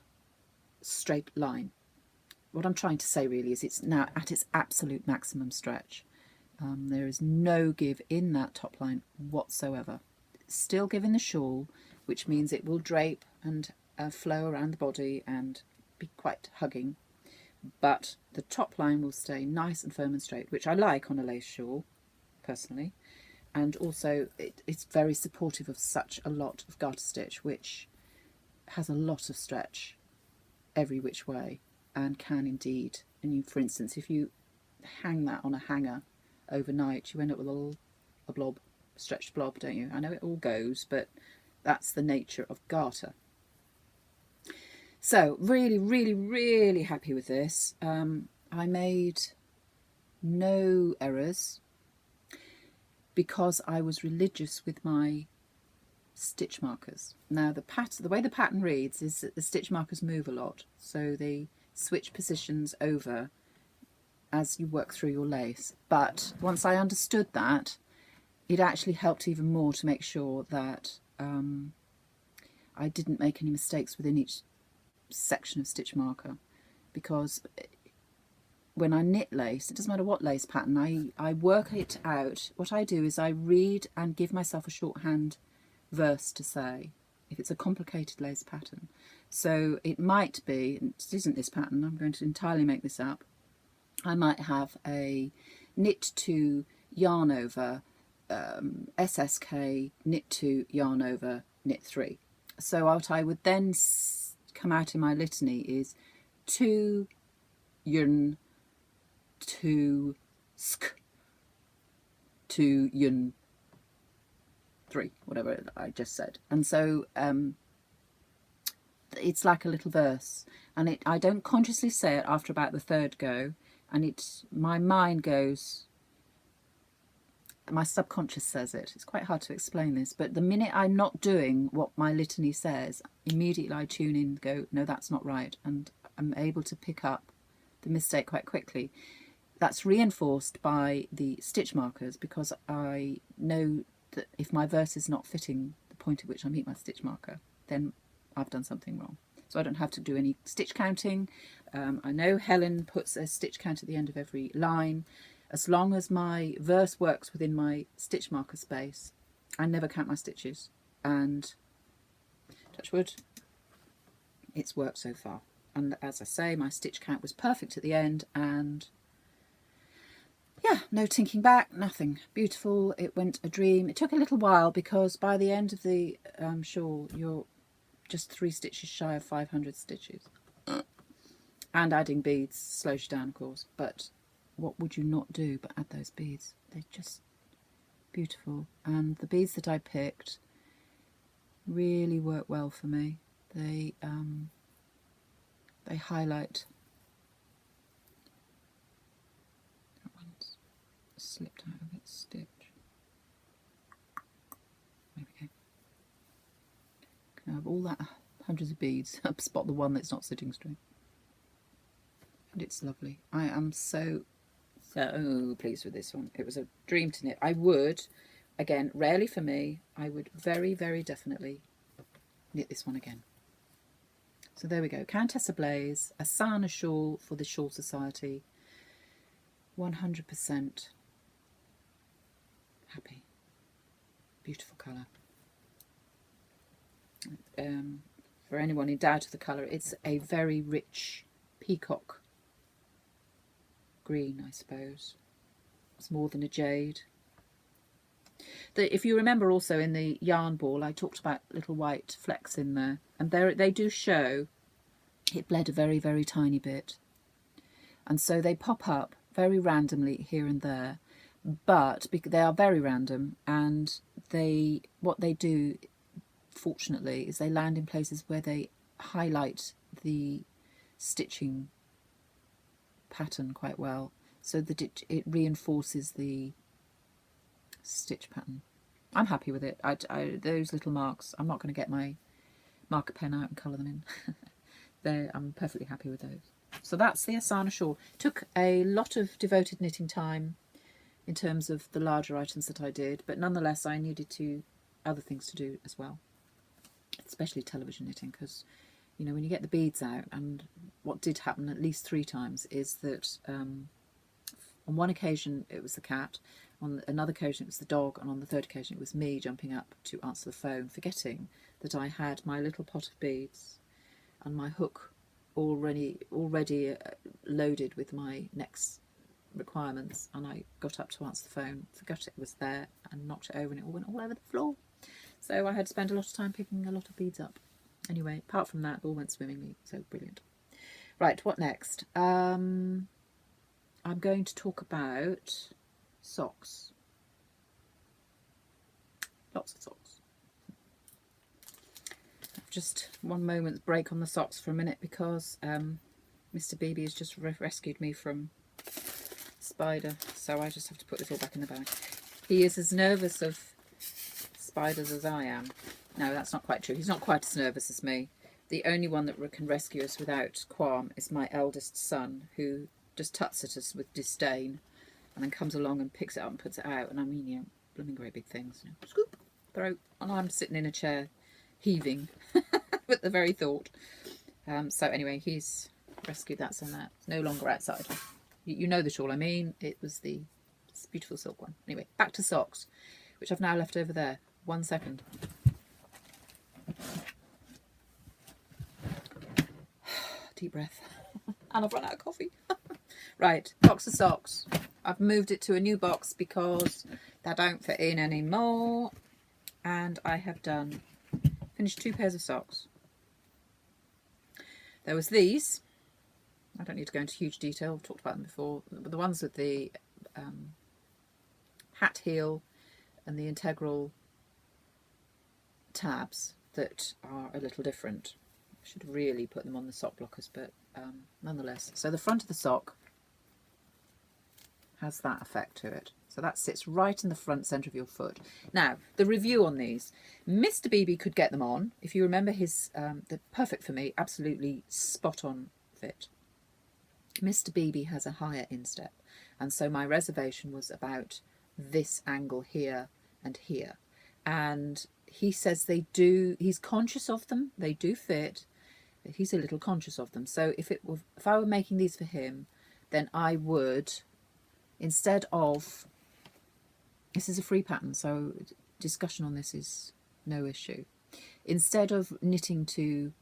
straight line. What I'm trying to say really is it's now at its absolute maximum stretch. There is no give in that top line whatsoever. It's still give in the shawl, which means it will drape and flow around the body and be quite hugging, but the top line will stay nice and firm and straight, which I like on a lace shawl personally. And also it's very supportive of such a lot of garter stitch, which has a lot of stretch every which way and can indeed, and you, for instance, if you hang that on a hanger overnight, you end up with a blob, stretched blob, don't you? I know it all goes, but that's the nature of garter. So really, really, really happy with this. I made no errors because I was religious with my stitch markers. Now the way the pattern reads is that the stitch markers move a lot, so they switch positions over as you work through your lace. But once I understood that, it actually helped even more to make sure that I didn't make any mistakes within each section of stitch marker, because when I knit lace, it doesn't matter what lace pattern, I work it out. What I do is I read and give myself a shorthand verse to say, if it's a complicated lace pattern. So it might be, and it isn't this pattern, I'm going to entirely make this up, I might have a knit 2, yarn over, SSK, knit 2, yarn over, knit 3. So what I would then come out in my litany is 2 yarn, 2 sk, 2 yarn, 3, whatever I just said. And so it's like a little verse, and I don't consciously say it after about the third go, and my mind goes, my subconscious says it. It's quite hard to explain this, but the minute I'm not doing what my litany says, immediately I tune in and go, no, that's not right, and I'm able to pick up the mistake quite quickly. That's reinforced by the stitch markers, because I know that if my verse is not fitting the point at which I meet my stitch marker, then I've done something wrong. So I don't have to do any stitch counting. I know Helen puts a stitch count at the end of every line. As long as my verse works within my stitch marker space, I never count my stitches. And touch wood, it's worked so far. And as I say, my stitch count was perfect at the end, and yeah, no tinking back, nothing. Beautiful. It went a dream. It took a little while, because by the end of the shawl, you're just 3 stitches shy of 500 stitches. And adding beads slows you down, of course. But what would you not do but add those beads? They're just beautiful. And the beads that I picked really work well for me. They highlight. That one's slipped out of its stitch. There we go. Can have all that hundreds of beads, spot the one that's not sitting straight. And it's lovely. I am so pleased with this one. It was a dream to knit. I would, again, rarely for me, I would very, very definitely knit this one again. So there we go. Countess Ablaze, Assana shawl for the Shawl Society. 100% happy. Beautiful colour. For anyone in doubt of the colour, it's a very rich peacock green, I suppose. It's more than a jade. If you remember also in the yarn ball, I talked about little white flecks in there, and they do show it bled a very, very tiny bit, and so they pop up very randomly here and there, but they are very random, and what they do, fortunately, is they land in places where they highlight the stitching pattern quite well, so that it reinforces the stitch pattern. I'm happy with it. Those little marks, I'm not going to get my marker pen out and colour them in. I'm perfectly happy with those. So that's the Assana shawl. Took a lot of devoted knitting time in terms of the larger items that I did, but nonetheless I needed other things to do as well, especially television knitting, because you know, when you get the beads out, and what did happen at least 3 times is that on one occasion it was the cat, on another occasion it was the dog, and on the third occasion it was me jumping up to answer the phone, forgetting that I had my little pot of beads and my hook already loaded with my next requirements, and I got up to answer the phone, forgot it was there, and knocked it over, and it all went all over the floor. So I had to spend a lot of time picking a lot of beads up. Anyway, apart from that, it all went swimmingly, so brilliant. Right, what next? I'm going to talk about socks. Lots of socks. Just one moment's break on the socks for a minute, because Mr. BB has just rescued me from spider, so I just have to put this all back in the bag. He is as nervous of spiders as I am. No, that's not quite true. He's not quite as nervous as me. The only one that can rescue us without qualm is my eldest son, who just tuts at us with disdain, and then comes along and picks it up and puts it out. And I mean, you know, blooming great big things. You know, scoop, throat, and I'm sitting in a chair, heaving with the very thought. So anyway, he's rescued that, so that's no longer outside. You know the shawl I mean. It was the beautiful silk one. Anyway, back to socks, which I've now left over there. 1 second. Deep breath. And I've run out of coffee. Right, box of socks. I've moved it to a new box because they don't fit in anymore. And I have finished 2 pairs of socks. There was these. I don't need to go into huge detail. I've talked about them before. The ones with the hat heel and the integral tabs that are a little different. I should really put them on the sock blockers, but nonetheless. So the front of the sock has that effect to it. So that sits right in the front centre of your foot. Now, the review on these. Mr. Beebe could get them on. If you remember his, they're perfect for me, absolutely spot on fit. Mr. Beebe has a higher instep, and so my reservation was about this angle here and here. And he says they do, he's conscious of them, they do fit, but he's a little conscious of them. So if I were making these for him, then I would, instead of, this is a free pattern, so discussion on this is no issue. Instead of knitting to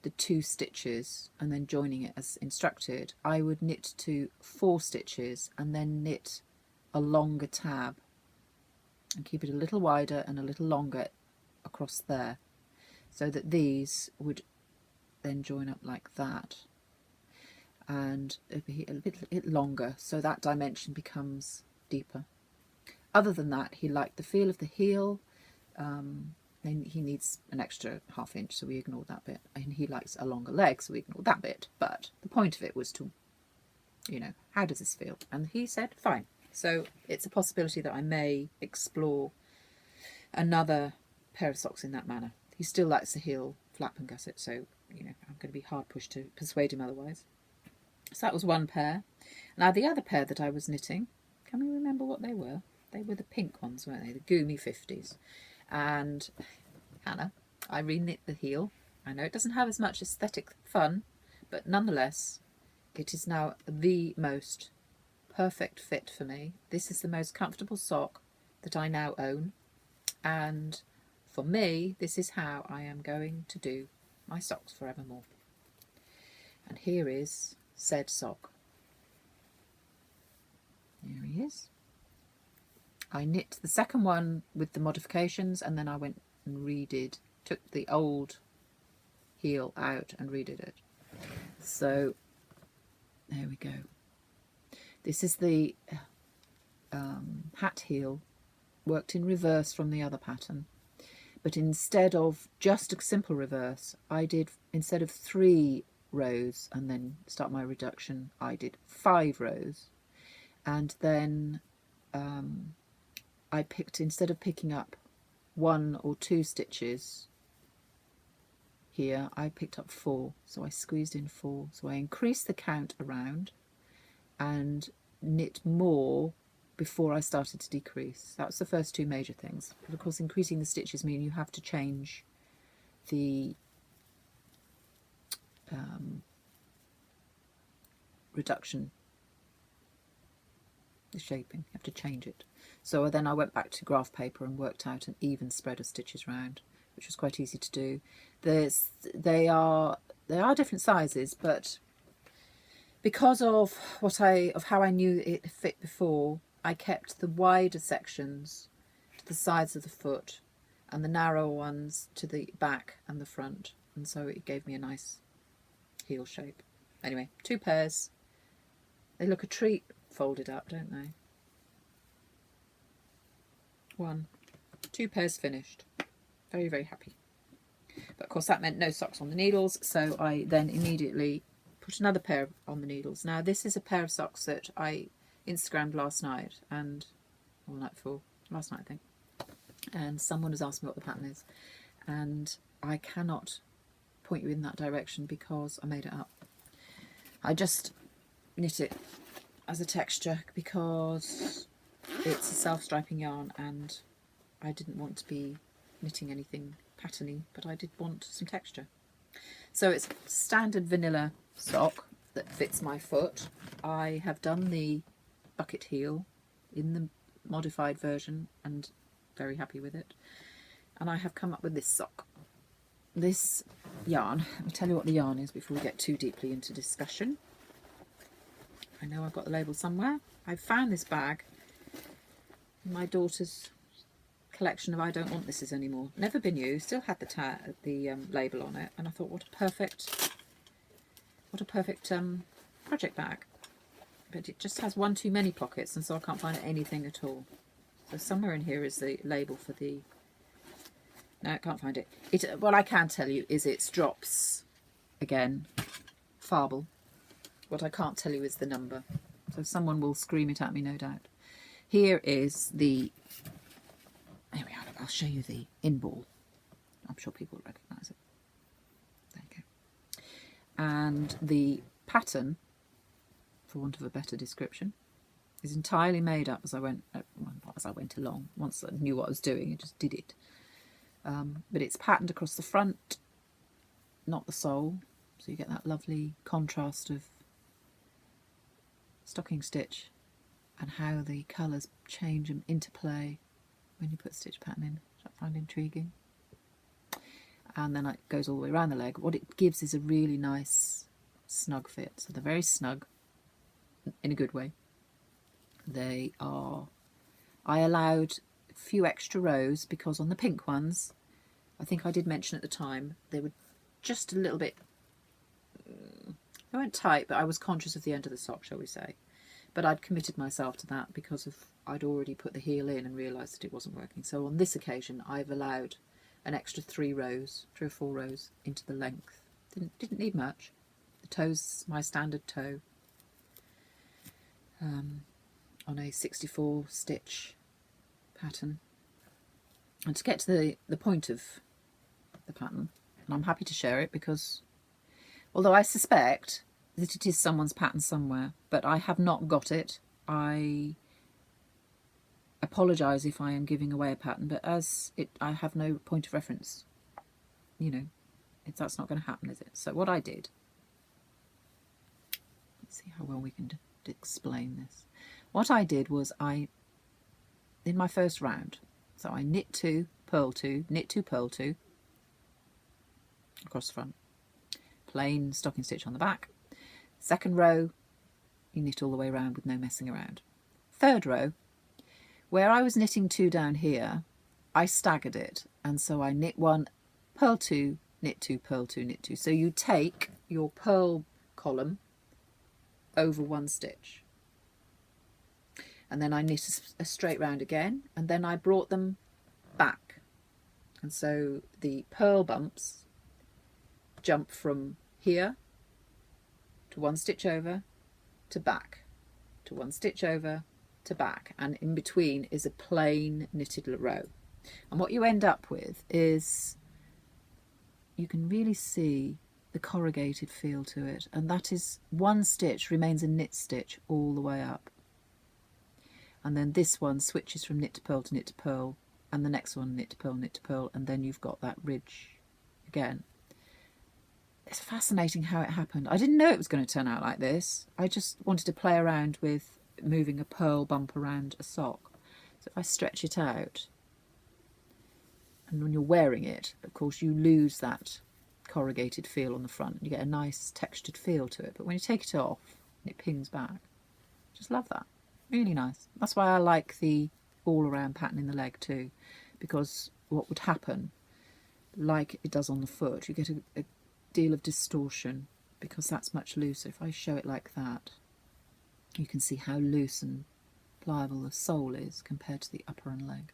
the 2 stitches and then joining it as instructed, I would knit to 4 stitches and then knit a longer tab and keep it a little wider and a little longer across there, so that these would then join up like that, and it'd be a bit longer, so that dimension becomes deeper. Other than that, he liked the feel of the heel. Then he needs an extra ½ inch, so we ignored that bit, and he likes a longer leg, so we ignored that bit. But the point of it was to, you know, how does this feel? And he said fine. So it's a possibility that I may explore another pair of socks in that manner. He still likes the heel flap and gusset, so you know, I'm going to be hard pushed to persuade him otherwise. So that was 1 pair. Now the other pair that I was knitting, can we remember what they were? They were the pink ones, weren't they? The Goomy 50s. And Hannah, I reknit the heel. I know it doesn't have as much aesthetic fun, but nonetheless, it is now the most perfect fit for me. This is the most comfortable sock that I now own, and for me, this is how I am going to do my socks forevermore. And here is said sock. Here he is. I knit the second one with the modifications, and then I went and took the old heel out and redid it. So there we go. This is the hat heel worked in reverse from the other pattern, but instead of just a simple reverse, I did, instead of 3 rows and then start my reduction, I did 5 rows, and then I picked, instead of picking up 1 or 2 stitches here, I picked up 4, so I squeezed in 4, so I increased the count around and knit more before I started to decrease. That was the first 2 major things. But of course, increasing the stitches mean you have to change the reduction, the shaping. You have to change it. So then I went back to graph paper and worked out an even spread of stitches round, which was quite easy to do. They are different sizes, but because of how I knew it fit before, I kept the wider sections to the sides of the foot and the narrower ones to the back and the front, and so it gave me a nice heel shape. Anyway, 2 pairs. They look a treat folded up, don't they? 2 pairs finished. Very, very happy. But of course that meant no socks on the needles, so I then immediately put another pair on the needles. Now this is a pair of socks that I Instagrammed last night, and all night before, last night I think, and someone has asked me what the pattern is, and I cannot point you in that direction because I made it up. I just knit it as a texture because it's a self-striping yarn and I didn't want to be knitting anything patterny, but I did want some texture. So it's standard vanilla sock that fits my foot. I have done the bucket heel in the modified version and very happy with it. And I have come up with this sock. This yarn, let me tell you what the yarn is before we get too deeply into discussion. I know I've got the label somewhere. I found this bag in my daughter's collection of I Don't Want Thises Anymore. Never been used, still had the label on it, and I thought what a perfect project bag. But it just has one too many pockets, and so I can't find anything at all. So somewhere in here is the label for the... No, I can't find it. What I can tell you is it's drops, again, Farble. What I can't tell you is the number. So someone will scream it at me, no doubt. Here is the... There we are. I'll show you the in-ball. I'm sure people will recognise it. There you go. And the pattern, for want of a better description, is entirely made up as I went along. Once I knew what I was doing, I just did it. But it's patterned across the front, not the sole, so you get that lovely contrast of stocking stitch and how the colours change and interplay when you put stitch pattern in, which I find intriguing. And then it goes all the way around the leg. What it gives is a really nice snug fit. So they're very snug in a good way. They are... I allowed a few extra rows because on the pink ones, I think I did mention at the time, they were just a little bit... They weren't tight, but I was conscious of the end of the sock, shall we say. But I'd committed myself to that because I'd already put the heel in and realised that it wasn't working. So on this occasion, I've allowed an extra 3 or 4 rows into the length. Didn't need much. The toe's my standard toe on a 64 stitch pattern. And to get to the point of the pattern, and I'm happy to share it because although I suspect that it is someone's pattern somewhere, but I have not got it. I apologise if I am giving away a pattern, but as I have no point of reference, you know, that's not going to happen, is it? So what I did, let's see how well we can explain this. What I did was in my first round, so I knit 2, purl 2, knit 2, purl 2 across the front, plain stocking stitch on the back. Second row, you knit all the way around with no messing around. Third row, where I was knitting 2 down here, I staggered it, and so I knit 1, purl 2, knit 2, purl 2, knit 2. So you take your purl column over 1 stitch, and then I knit a straight round again, and then I brought them back, and so the purl bumps jump from here to 1 stitch over to back to 1 stitch over to back, and in between is a plain knitted row. And what you end up with is, you can really see the corrugated feel to it, and that is 1 stitch remains a knit stitch all the way up, and then this one switches from knit to purl to knit to purl, and the next one knit to purl, and then you've got that ridge again. It's fascinating how it happened. I didn't know it was going to turn out like this. I just wanted to play around with moving a purl bump around a sock. So if I stretch it out, and when you're wearing it, of course, you lose that corrugated feel on the front. You get a nice textured feel to it. But when you take it off, it pings back. Just love that. Really nice. That's why I like the all-around pattern in the leg too, because what would happen, like it does on the foot, you get a deal of distortion because that's much looser. If I show it like that, you can see how loose and pliable the sole is compared to the upper and leg,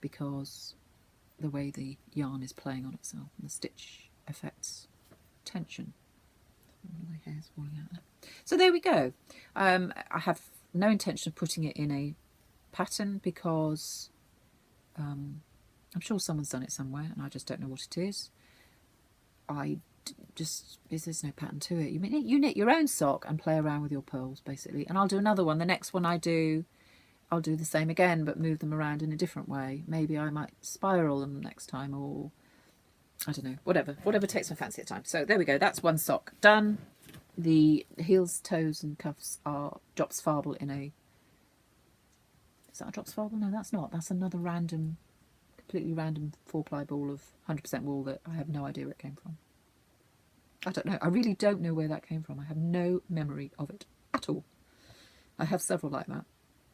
because the way the yarn is playing on itself and the stitch affects tension. My hair's falling out there. So there we go. I have no intention of putting it in a pattern because I'm sure someone's done it somewhere and I just don't know what it is. I there's no pattern to it. You knit your own sock and play around with your pearls, basically. And I'll do another one. The next one I do, I'll do the same again, but move them around in a different way. Maybe I might spiral them next time, or I don't know, whatever takes my fancy at the time. So there we go, that's one sock done. The heels, toes and cuffs are drops fibre in a, is that a drops fibre? No, that's not. That's another random, completely random 4-ply ball of 100% wool that I have no idea where it came from. I don't know. I really don't know where that came from. I have no memory of it at all. I have several like that.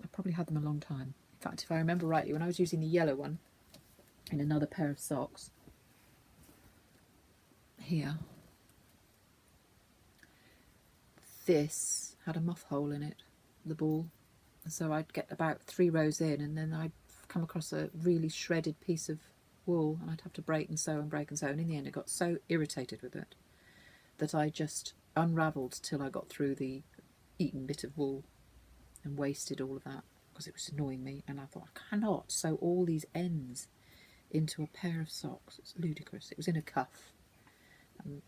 I probably had them a long time. In fact, if I remember rightly, when I was using the yellow one in another pair of socks here, this had a muff hole in it, the ball. So I'd get about 3 rows in, and then I'd come across a really shredded piece of wool, and I'd have to break and sew and break and sew. And in the end, I got so irritated with it that I just unravelled till I got through the eaten bit of wool and wasted all of that because it was annoying me. And I thought, I cannot sew all these ends into a pair of socks. It's ludicrous. It was in a cuff. And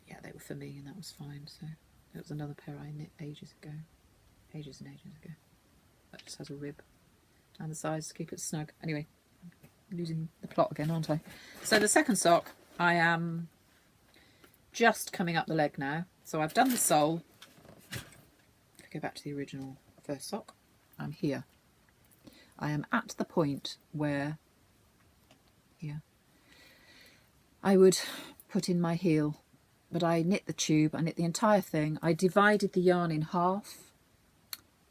yeah, they were for me, and that was fine. So that was another pair I knit ages and ages ago. That just has a rib down the sides to keep it snug. Anyway, I'm losing the plot again, aren't I? So the second sock, I am just coming up the leg now. So I've done the sole. If I go back to the original first sock, I'm here. I am at the point where here I would put in my heel, but I knit the tube, I knit the entire thing. I divided the yarn in half,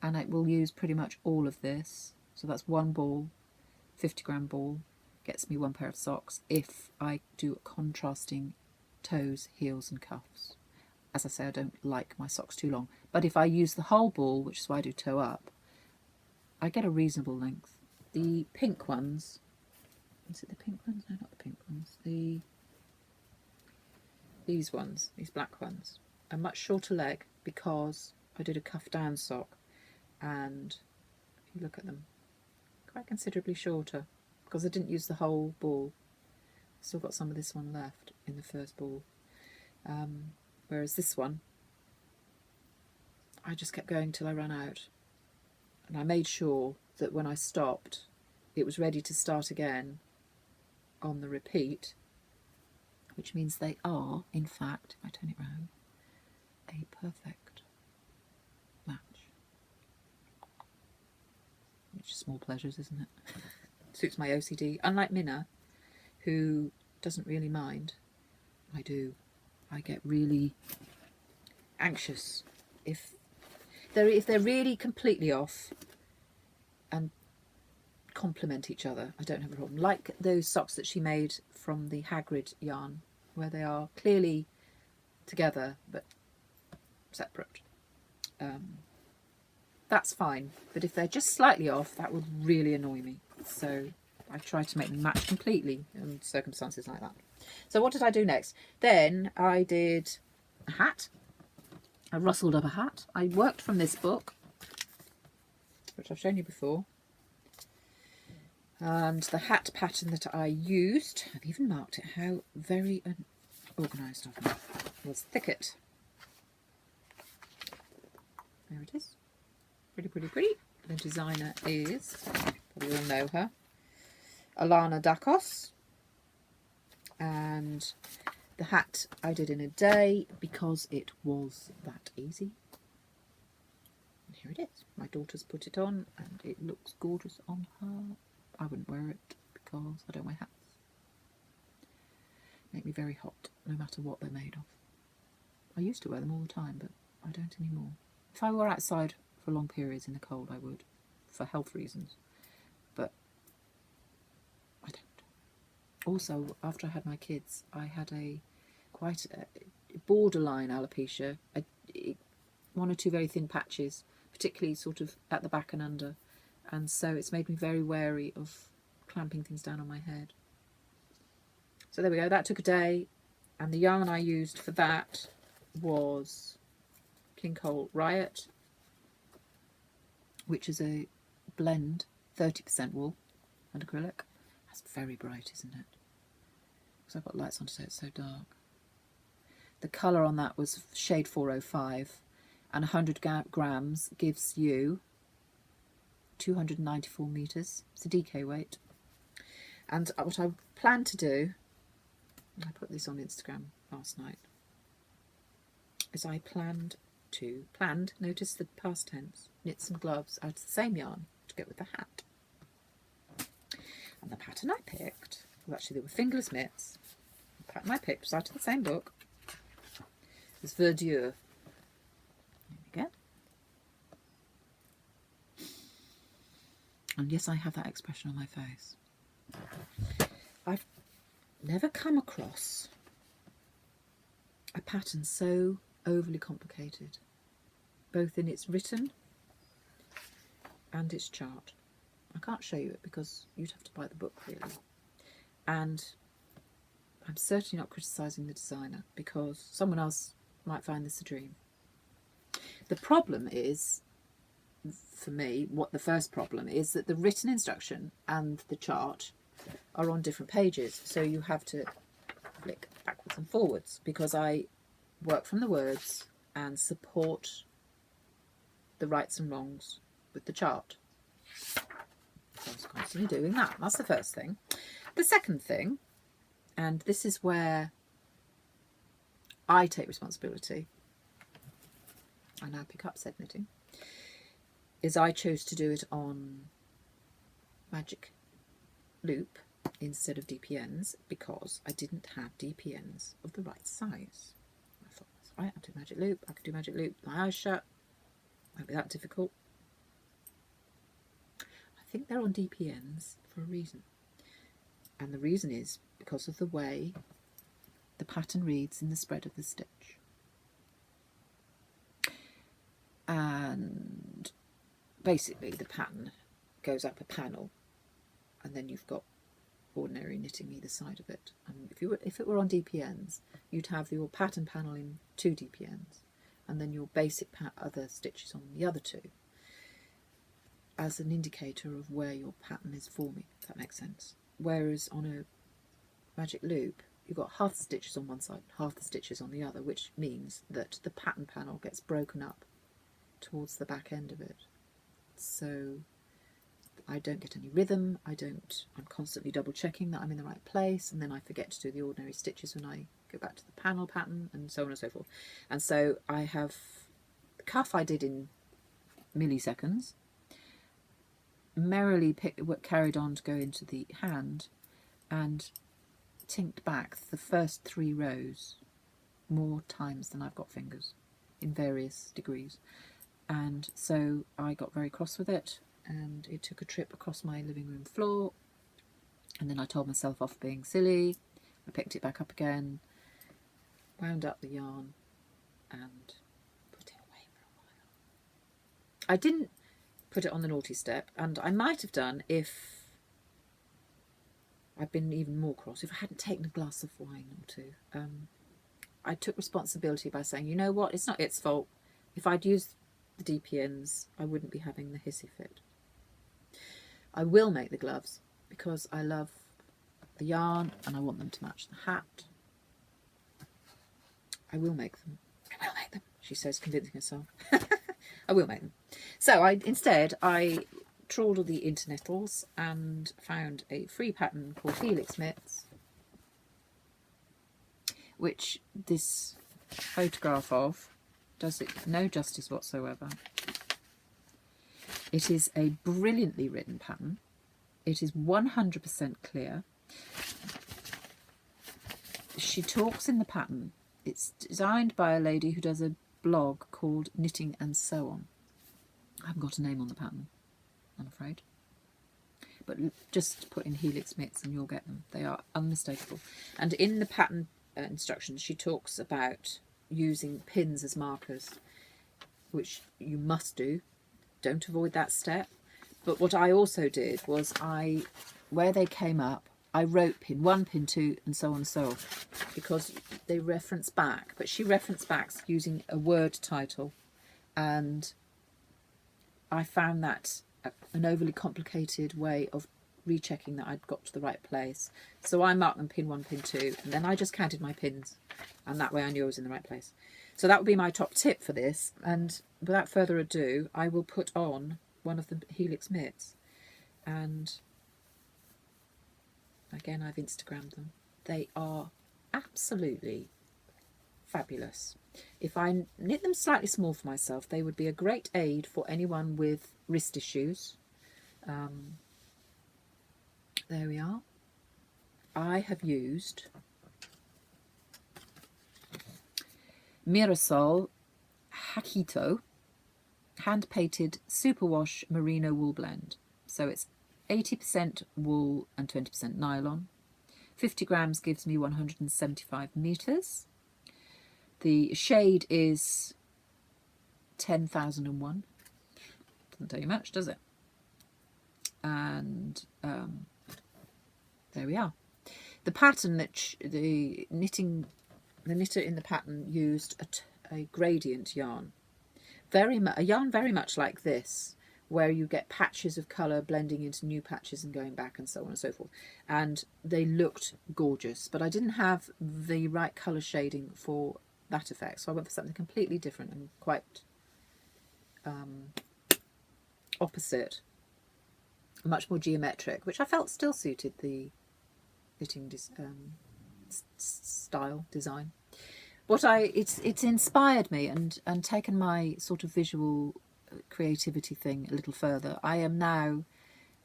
and I will use pretty much all of this. So that's one ball, 50-gram ball, gets me one pair of socks if I do contrasting toes, heels and cuffs. As I say, I don't like my socks too long, but if I use the whole ball, which is why I do toe up, I get a reasonable length. The pink ones, is it the pink ones? No, not the pink ones. These ones, these black ones, are much shorter leg because I did a cuff down sock, and if you look at them, quite considerably shorter because I didn't use the whole ball. Still got some of this one left in the first ball, whereas this one I just kept going till I ran out, and I made sure that when I stopped it was ready to start again on the repeat, which means they are, in fact, if I turn it round, a perfect match. Which is small pleasures, isn't it? Suits my OCD. Unlike Minna, who doesn't really mind, I do. I get really anxious if they're really completely off and complement each other. I don't have a problem. Like those socks that she made from the Hagrid yarn, where they are clearly together but separate. That's fine, but if they're just slightly off, that would really annoy me. So I try to make them match completely in circumstances like that. So what did I do next? Then I did a hat. I rustled up a hat. I worked from this book, which I've shown you before. And the hat pattern that I used, I've even marked it, how very unorganised of me, was Thicket. There it is. Pretty, pretty, pretty. The designer is, probably all know her, Alana Dakos. And the hat I did in a day because it was that easy. And here it is. My daughter's put it on and it looks gorgeous on her. I wouldn't wear it because I don't wear hats. Make me very hot, no matter what they're made of. I used to wear them all the time, but I don't anymore. If I were outside for long periods in the cold, I would, for health reasons. But I don't. Also, after I had my kids, I had quite a borderline alopecia. One or two very thin patches, particularly sort of at the back and under. And so it's made me very wary of clamping things down on my head. So there we go, that took a day, and the yarn I used for that was King Cole Riot, which is a blend, 30% wool and acrylic. That's very bright, isn't it? Because I've got lights on so it's so dark. The colour on that was shade 405, and 100 grams gives you 294 metres. It's a DK weight. And what I plan to do, I put this on Instagram last night, is I planned, notice the past tense, knit some gloves out of the same yarn to go with the hat. And the pattern I picked, well actually they were fingerless mitts, the pattern I picked was out of the same book. It's Verdure. There we go. And yes, I have that expression on my face. I've never come across a pattern so overly complicated, both in its written and its chart. I can't show you it because you'd have to buy the book really. And I'm certainly not criticising the designer because someone else might find this a dream. The problem is, for me, what the first problem is that the written instruction and the chart are on different pages, so you have to flick backwards and forwards because I work from the words and support the rights and wrongs with the chart. So I was constantly doing that. That's the first thing. The second thing, and this is where I take responsibility, I now pick up said knitting, is I chose to do it on magic loop instead of DPNs because I didn't have DPNs of the right size. I thought, that's right, I'll do magic loop. I could do magic loop with my eyes shut. Won't be that difficult. I think they're on DPNs for a reason. And the reason is because of the way the pattern reads in the spread of the stitch. And basically the pattern goes up a panel and then you've got ordinary knitting either side of it. And if it were on DPNs, you'd have your pattern panel in 2 DPNs and then your basic other stitches on the other 2 as an indicator of where your pattern is forming, if that makes sense. Whereas on a magic loop, you've got half the stitches on one side, half the stitches on the other, which means that the pattern panel gets broken up towards the back end of it. So I don't get any rhythm, I'm constantly double checking that I'm in the right place, and then I forget to do the ordinary stitches when I go back to the panel pattern, and so on and so forth. And so I have the cuff I did in milliseconds, merrily carried on to go into the hand and tinked back the first 3 rows more times than I've got fingers in various degrees. And so I got very cross with it, and it took a trip across my living room floor, and then I told myself off being silly. I picked it back up again, wound up the yarn and put it away for a while. I didn't put it on the naughty step, and I might have done if I'd been even more cross, if I hadn't taken a glass of wine or 2. I took responsibility by saying, you know what, it's not its fault. If I'd used the DPNs, I wouldn't be having the hissy fit. I will make the gloves because I love the yarn and I want them to match the hat. I will make them. I will make them, she says, convincing herself. I will make them. So instead I trawled all the internetals and found a free pattern called Helix Mitts, which this photograph of does it no justice whatsoever. It is a brilliantly written pattern. It is 100% clear. She talks in the pattern. It's designed by a lady who does a blog called Knitting and So On. I haven't got a name on the pattern, I'm afraid. But just put in Helix Mitts and you'll get them. They are unmistakable. And in the pattern instructions, she talks about using pins as markers, which you must do. Don't avoid that step. But what I also did was where they came up, I wrote pin 1, pin 2, and so on and so on, because they reference back. But she referenced back using a word title, and I found that an overly complicated way of rechecking that I'd got to the right place. So I marked them pin 1, pin 2, and then I just counted my pins, and that way I knew I was in the right place. So that would be my top tip for this, and without further ado, I will put on one of the Helix mitts, and again, I've Instagrammed them. They are absolutely fabulous. If I knit them slightly small for myself, they would be a great aid for anyone with wrist issues. There we are. I have used Mirasol Hakito hand-painted superwash merino wool blend. So it's 80% wool and 20% nylon. 50 grams gives me 175 meters. The shade is 10,001. Doesn't tell you much, does it? And there we are. The pattern that the knitter in the pattern used a gradient yarn, a yarn very much like this, where you get patches of colour blending into new patches and going back and so on and so forth. And they looked gorgeous, but I didn't have the right colour shading for that effect, so I went for something completely different and quite opposite, much more geometric, which I felt still suited the knitting style design. It's inspired me and taken my sort of visual creativity thing a little further. I am now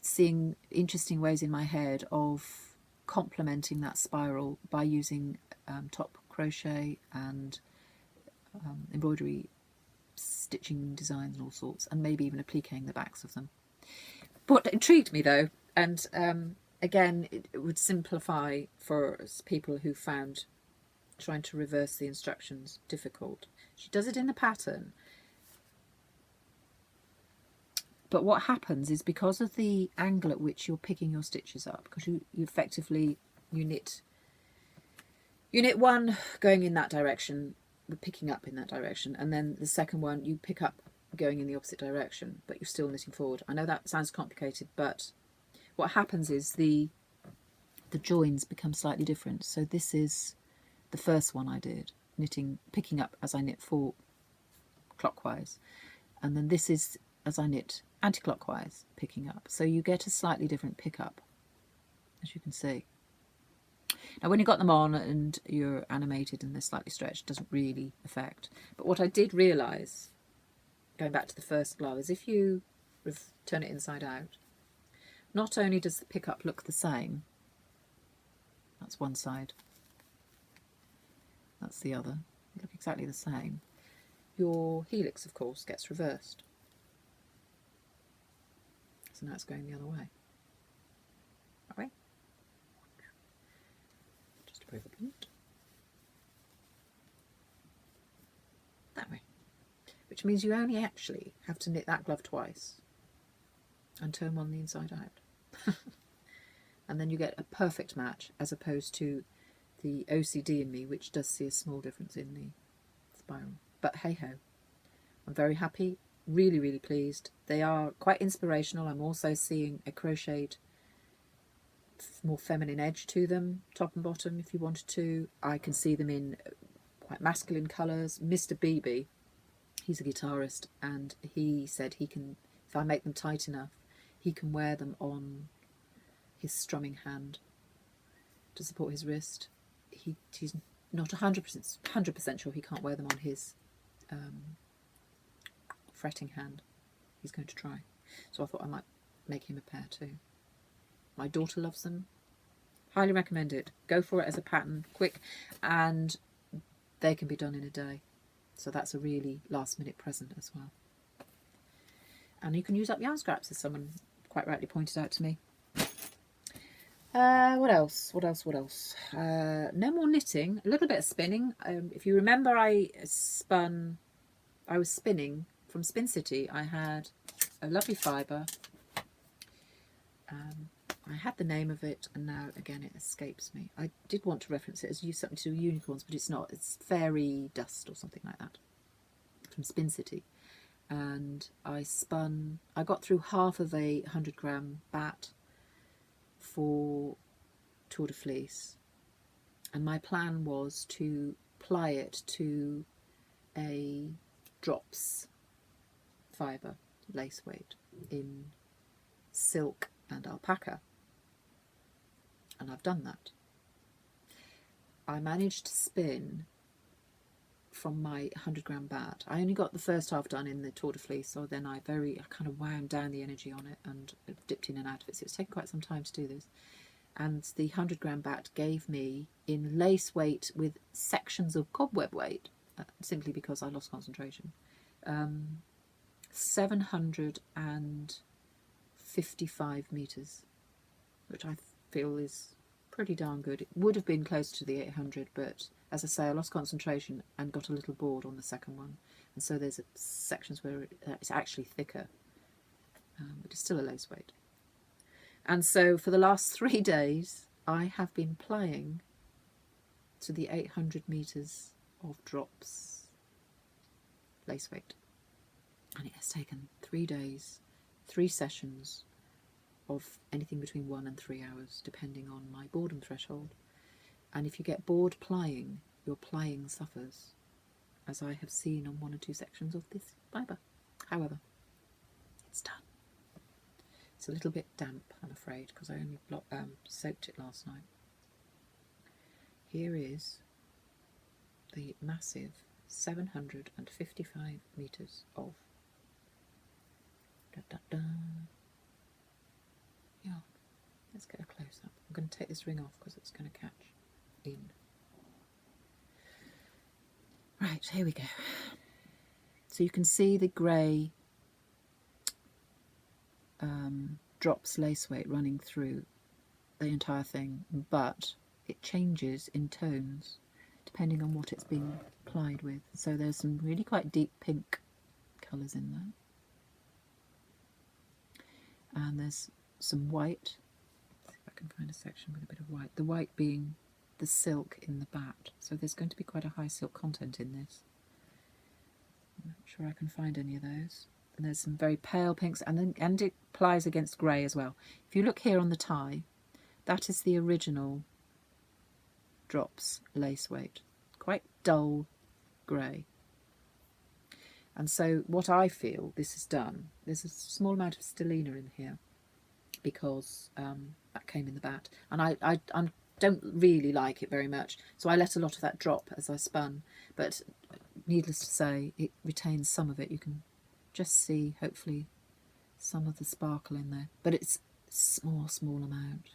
seeing interesting ways in my head of complementing that spiral by using top crochet and embroidery stitching designs and all sorts, and maybe even appliquing the backs of them. What intrigued me though, and again, it would simplify for people who found trying to reverse the instructions difficult. She does it in the pattern, but what happens is, because of the angle at which you're picking your stitches up, because you effectively knit one going in that direction, picking up in that direction, and then the second one you pick up going in the opposite direction, but you're still knitting forward. I know that sounds complicated, but what happens is the joins become slightly different. So this is the first one I did, picking up as I knit clockwise, and then this is as I knit anti-clockwise, picking up. So you get a slightly different pickup, as you can see. Now, when you got them on and you're animated and they're slightly stretched, it doesn't really affect. But what I did realise, going back to the first glove, is if you turn it inside out, not only does the pickup look the same, that's one side, that's the other, they look exactly the same, your helix, of course, gets reversed. So now it's going the other way. That way. Just to prove a point. That way. Which means you only actually have to knit that glove twice and turn one the inside out. And then you get a perfect match, as opposed to the OCD in me, which does see a small difference in the spiral. But hey ho, I'm very happy, really, really pleased. They are quite inspirational. I'm also seeing a crocheted, more feminine edge to them, top and bottom, if you wanted to. I can see them in quite masculine colours. Mr. BB, he's a guitarist, and he said he can, if I make them tight enough, he can wear them on his strumming hand to support his wrist. He's not 100% sure he can't wear them on his fretting hand. He's going to try. So I thought I might make him a pair too. My daughter loves them. Highly recommend it. Go for it as a pattern, quick, and they can be done in a day. So that's a really last minute present as well. And you can use up yarn scraps, as someone quite rightly pointed out to me. What else? No more knitting, a little bit of spinning. If you remember, I was spinning from Spin City. I had a lovely fibre. I had the name of it, and now again it escapes me. I did want to reference it as something to do with unicorns, but it's not. It's fairy dust or something like that from Spin City. And I got through half of a 100-gram bat, for Tour de Fleece, and my plan was to ply it to a drops fibre lace weight in silk and alpaca, and I've done that. I managed to spin from my 100-gram bat. I only got the first half done in the Tour de Fleece, so then I kind of wound down the energy on it and dipped in and out of it. So it's taken quite some time to do this. And the 100-gram bat gave me, in lace weight with sections of cobweb weight, simply because I lost concentration, 755 metres, which I feel is pretty darn good. It would have been close to the 800, but as I say, I lost concentration and got a little bored on the second one, and so there's sections where it's actually thicker, but it's still a lace weight. And so for the last 3 days I have been plying to the 800 metres of drops lace weight, and it has taken 3 days, 3 sessions of anything between 1 and 3 hours, depending on my boredom threshold. And if you get bored plying, your plying suffers, as I have seen on 1 or 2 sections of this fibre. However, it's done. It's a little bit damp, I'm afraid, because I only soaked it last night. Here is the massive 755 metres of yarn. Let's get a close up. I'm going to take this ring off because it's going to catch in. Right, here we go. So you can see the grey drops lace weight running through the entire thing, but it changes in tones depending on what it's being plied with. So there's some really quite deep pink colours in there, and there's some white. Let's see if I can find a section with a bit of white, the white being the silk in the bat. So there's going to be quite a high silk content in this. I'm not sure I can find any of those. And there's some very pale pinks, and it plies against grey as well. If you look here on the tie, that is the original drops lace weight, quite dull grey. And so what I feel this has done, there's a small amount of stellina in here because that came in the bat, and I don't really like it very much, so I let a lot of that drop as I spun, but needless to say, it retains some of it. You can just see, hopefully, some of the sparkle in there, but it's small amount.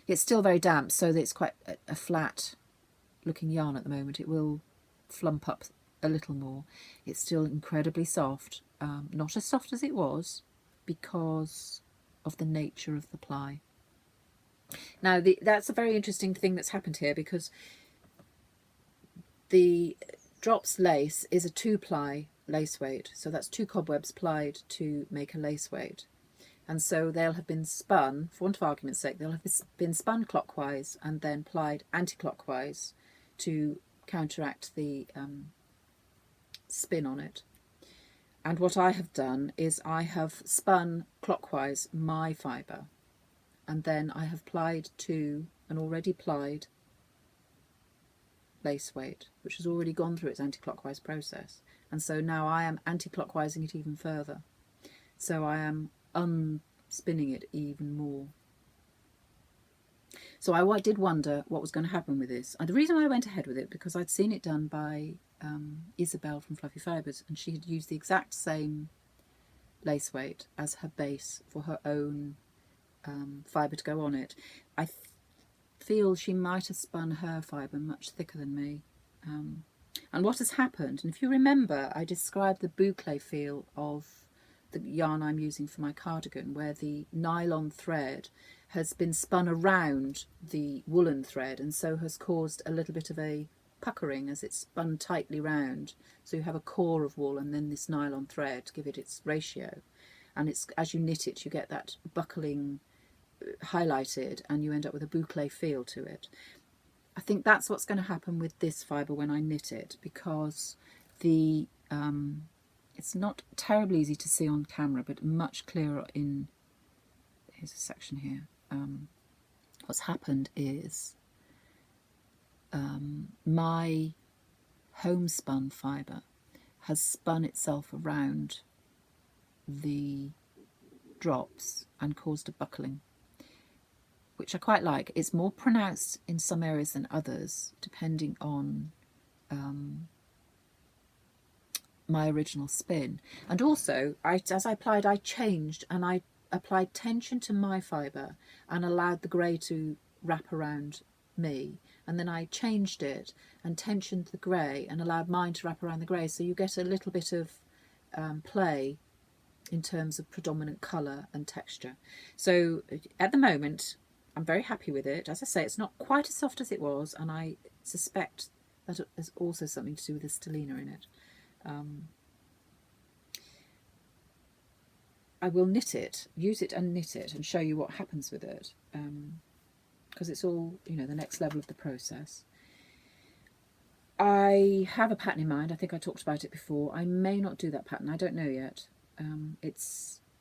It's still very damp, so that it's quite a flat looking yarn at the moment. It will flump up a little more. It's still incredibly soft, not as soft as it was because of the nature of the ply. Now that's a very interesting thing that's happened here, because the drops lace is a 2-ply lace weight, so that's 2 cobwebs plied to make a lace weight, and so they'll have been spun, for want of argument's sake, they'll have been spun clockwise and then plied anti-clockwise to counteract the spin on it. And what I have done is I have spun clockwise my fibre, and then I have plied to an already plied lace weight, which has already gone through its anti-clockwise process, and so now I am anti-clockwise it even further, so I am unspinning it even more. So I did wonder what was going to happen with this, and the reason why I went ahead with it, because I'd seen it done by Isabel from Fluffy Fibres, and she had used the exact same lace weight as her base for her own fibre to go on it. I feel she might have spun her fibre much thicker than me. And what has happened, and if you remember, I described the boucle feel of the yarn I'm using for my cardigan, where the nylon thread has been spun around the woolen thread, and so has caused a little bit of a puckering as it's spun tightly round. So you have a core of wool and then this nylon thread to give it its ratio, and it's, as you knit it, you get that buckling highlighted and you end up with a boucle feel to it. I think that's what's going to happen with this fibre when I knit it, because the it's not terribly easy to see on camera, but much clearer in, here's a section here, what's happened is my homespun fibre has spun itself around the drops and caused a buckling, which I quite like. It's more pronounced in some areas than others, depending on my original spin. And also, as I applied, I changed and I applied tension to my fibre and allowed the grey to wrap around me. And then I changed it and tensioned the grey and allowed mine to wrap around the grey. So you get a little bit of play in terms of predominant colour and texture. So at the moment, I'm very happy with it. As I say, it's not quite as soft as it was, and I suspect that it has also something to do with the stellina in it. I will knit it, use it and knit it, and show you what happens with it, because it's all, you know, the next level of the process. I have a pattern in mind. I think I talked about it before. I may not do that pattern. I don't know yet.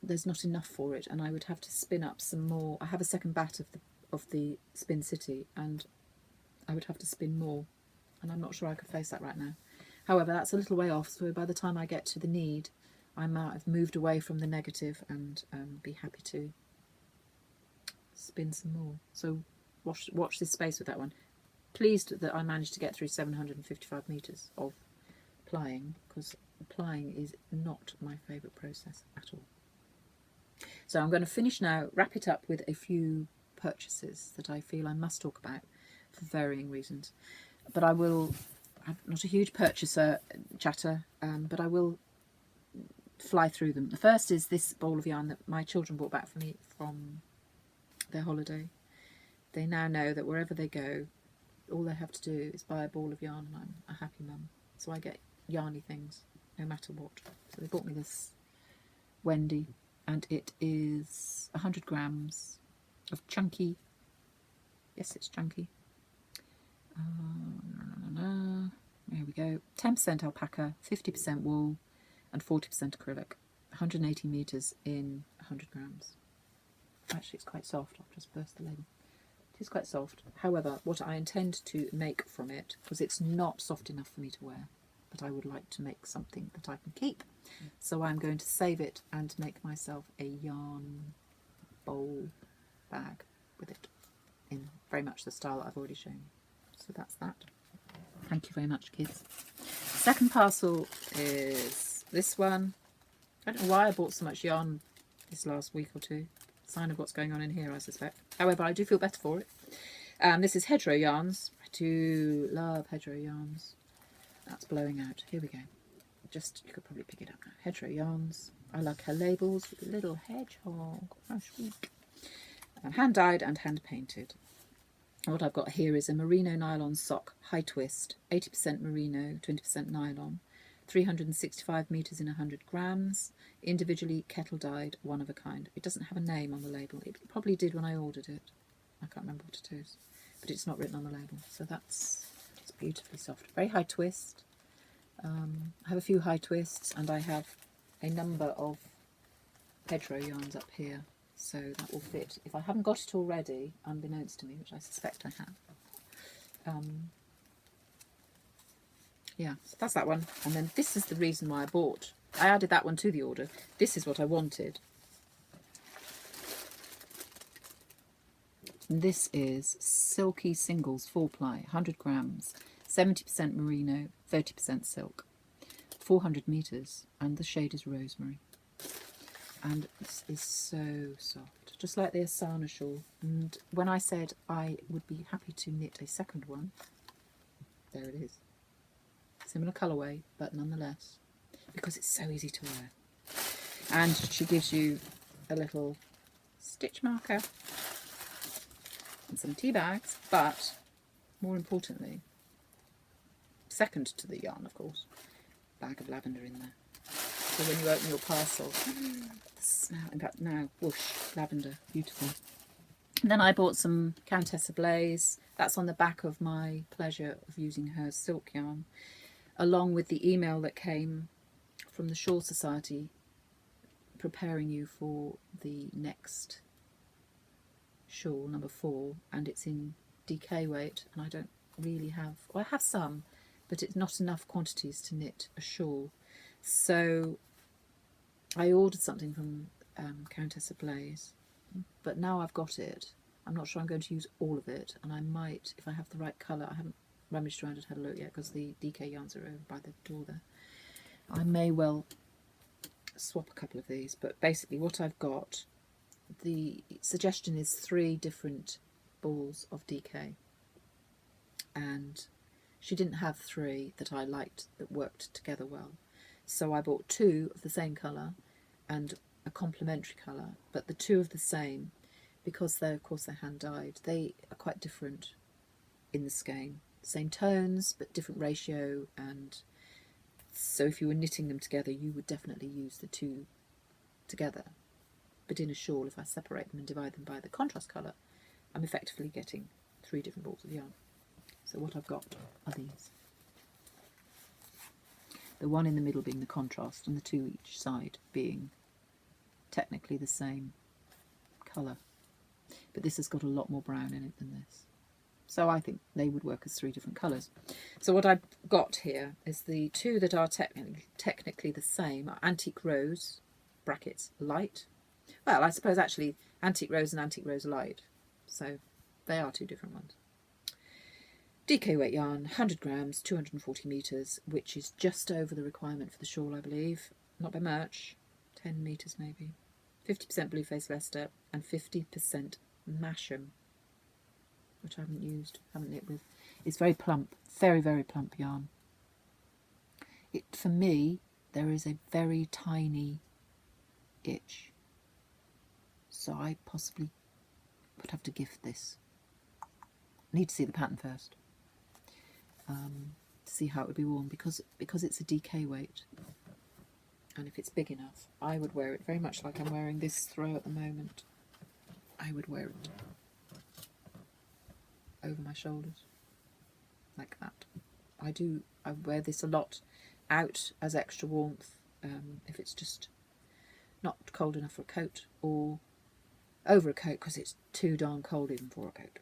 There's not enough for it, and I would have to spin up some more. I have a second bat of the Spin City, and I would have to spin more, and I'm not sure I could face that right now. However, that's a little way off, so by the time I get to the need, I might have moved away from the negative and be happy to spin some more. So watch this space with that one. Pleased that I managed to get through 755 metres of plying, because plying is not my favourite process at all. So I'm going to finish now, wrap it up with a few purchases that I feel I must talk about for varying reasons. But I'm not a huge purchaser chatter, but I will fly through them. The first is this ball of yarn that my children brought back for me from their holiday. They now know that wherever they go, all they have to do is buy a ball of yarn, and I'm a happy mum. So I get yarny things no matter what. So they bought me this Wendy, and it is 100 grams of chunky, yes, it's chunky, there we go, 10% alpaca, 50% wool and 40% acrylic, 180 metres in 100 grams. Actually, it's quite soft. I'll just burst the label. It is quite soft. However, what I intend to make from it, because it's not soft enough for me to wear, but I would like to make something that I can keep. So I'm going to save it and make myself a yarn bowl bag with it, in very much the style that I've already shown you. So that's that. Thank you very much, kids. Second parcel is this one. I don't know why I bought so much yarn this last week or two. Sign of what's going on in here, I suspect. However, I do feel better for it. This is hedgerow yarns. I do love hedgerow yarns. That's blowing out. Here we go. You could probably pick it up now. Hedgerow yarns. I like her labels with a little hedgehog. How sweet. Hand dyed and hand painted. What I've got here is a merino nylon sock, high twist, 80% merino, 20% nylon, 365 metres in 100 grams, individually kettle dyed, one of a kind. It doesn't have a name on the label. It probably did when I ordered it. I can't remember what it is, but it's not written on the label. So it's beautifully soft. Very high twist. I have a few high twists, and I have a number of hedgerow yarns up here. So that will fit. If I haven't got it already, unbeknownst to me, which I suspect I have. Yeah, so that's that one. And then this is the reason why I added that one to the order. This is what I wanted. And this is Silky Singles 4-ply, 100 grams, 70% merino, 30% silk, 400 metres, and the shade is Rosemary. And this is so soft, just like the Assana shawl. And when I said I would be happy to knit a second one, there it is. Similar colourway, but nonetheless, because it's so easy to wear. And she gives you a little stitch marker and some tea bags, but more importantly, second to the yarn, of course, bag of lavender in there. So when you open your parcel, the smell, in fact now, whoosh, lavender, beautiful. And then I bought some Countess Ablaze. That's on the back of my pleasure of using her silk yarn, along with the email that came from the Shawl Society preparing you for the next shawl number 4, and it's in DK weight, and I don't really have, well, I have some, but it's not enough quantities to knit a shawl. So I ordered something from Countess of Blaze, but now I've got it, I'm not sure I'm going to use all of it, and I might, if I have the right colour. I haven't rummaged around and had a look yet because the DK yarns are over by the door there. I may well swap a couple of these, but basically what I've got, the suggestion is 3 different balls of DK, and she didn't have 3 that I liked that worked together well, so I bought 2 of the same colour and a complementary colour, but the 2 of the same, because they're, of course, they're hand dyed, they are quite different in the skein, same tones but different ratio, and so if you were knitting them together you would definitely use the 2 together. But in a shawl, if I separate them and divide them by the contrast colour, I'm effectively getting 3 different balls of yarn. So what I've got are these. The one in the middle being the contrast, and the 2 each side being technically the same colour. But this has got a lot more brown in it than this. So I think they would work as 3 different colours. So what I've got here is the 2 that are technically the same are Antique Rose, brackets, light. Well, I suppose actually Antique Rose and Antique Rose Light. So they are 2 different ones. DK weight yarn, 100 grams, 240 metres, which is just over the requirement for the shawl, I believe. Not by much, 10 metres maybe. 50% Blueface Leicester and 50% Masham, which I haven't used, haven't knit with. It's very plump, very, very plump yarn. For me, there is a very tiny itch, so I possibly would have to gift this. I need to see the pattern first, to see how it would be worn, because it's a DK weight, and if it's big enough, I would wear it very much like I'm wearing this throw at the moment. I would wear it over my shoulders like that. I wear this a lot out as extra warmth, if it's just not cold enough for a coat, or over a coat because it's too darn cold even for a coat.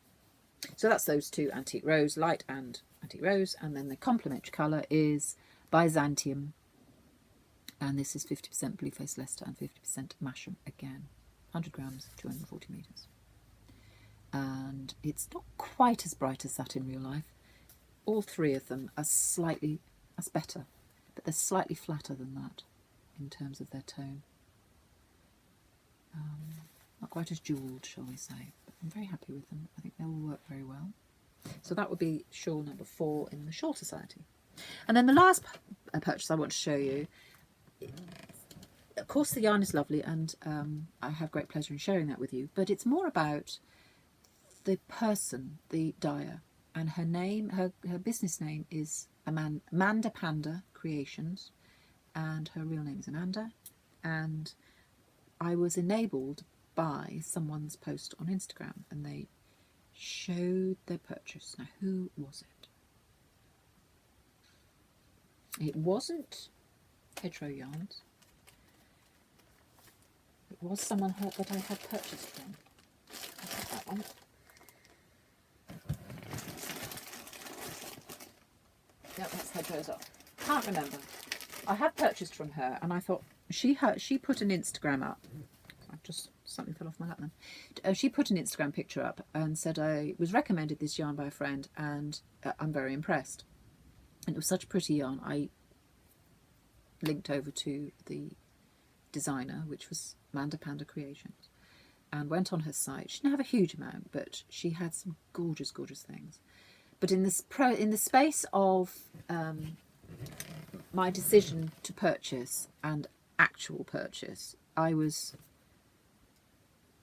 So that's those 2, Antique Rose, Light and Antique Rose, and then the complementary colour is Byzantium, and this is 50% Blueface Leicester and 50% Masham again. 100 grams, 240 metres. And it's not quite as bright as that in real life. All 3 of them are slightly, that's better, but they're slightly flatter than that in terms of their tone. Not quite as jewelled, shall we say, but I'm very happy with them. I think they'll work very well. So that would be shawl number 4 in the Shawl Society. And then the last purchase I want to show you, of course the yarn is lovely, and I have great pleasure in sharing that with you, but it's more about the person, the dyer, and her name, her business name is Amanda Panda Creations, and her real name is Amanda, and I was enabled by someone's post on Instagram, and they showed their purchase. Now, who was it? It wasn't Hedgerow Yarns. It was someone that I had purchased from. That one. Yep, that's Hedgerow's up. Can't remember. I had purchased from her, and I thought she put an Instagram up. Something fell off my lap then. She put an Instagram picture up and said I was recommended this yarn by a friend, and I'm very impressed. And it was such a pretty yarn. I linked over to the designer, which was Amanda Panda Creations, and went on her site. She didn't have a huge amount, but she had some gorgeous, gorgeous things. But in the space of my decision to purchase and actual purchase, I was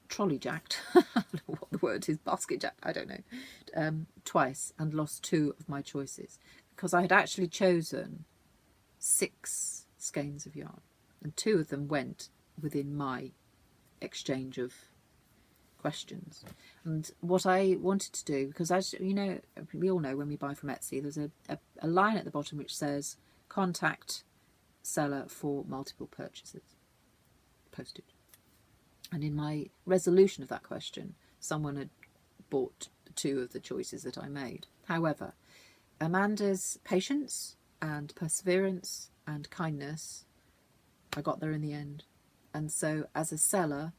trolley jacked, I don't know what the word is, basket jacked, I don't know, twice, and lost 2 of my choices, because I had actually chosen 6 skeins of yarn, and 2 of them went within my exchange of questions. And what I wanted to do, because as you know, we all know when we buy from Etsy, there's a line at the bottom which says contact seller for multiple purchases, postage. And in my resolution of that question, someone had bought 2 of the choices that I made. However, Amanda's patience and perseverance and kindness, I got there in the end. And so as a seller,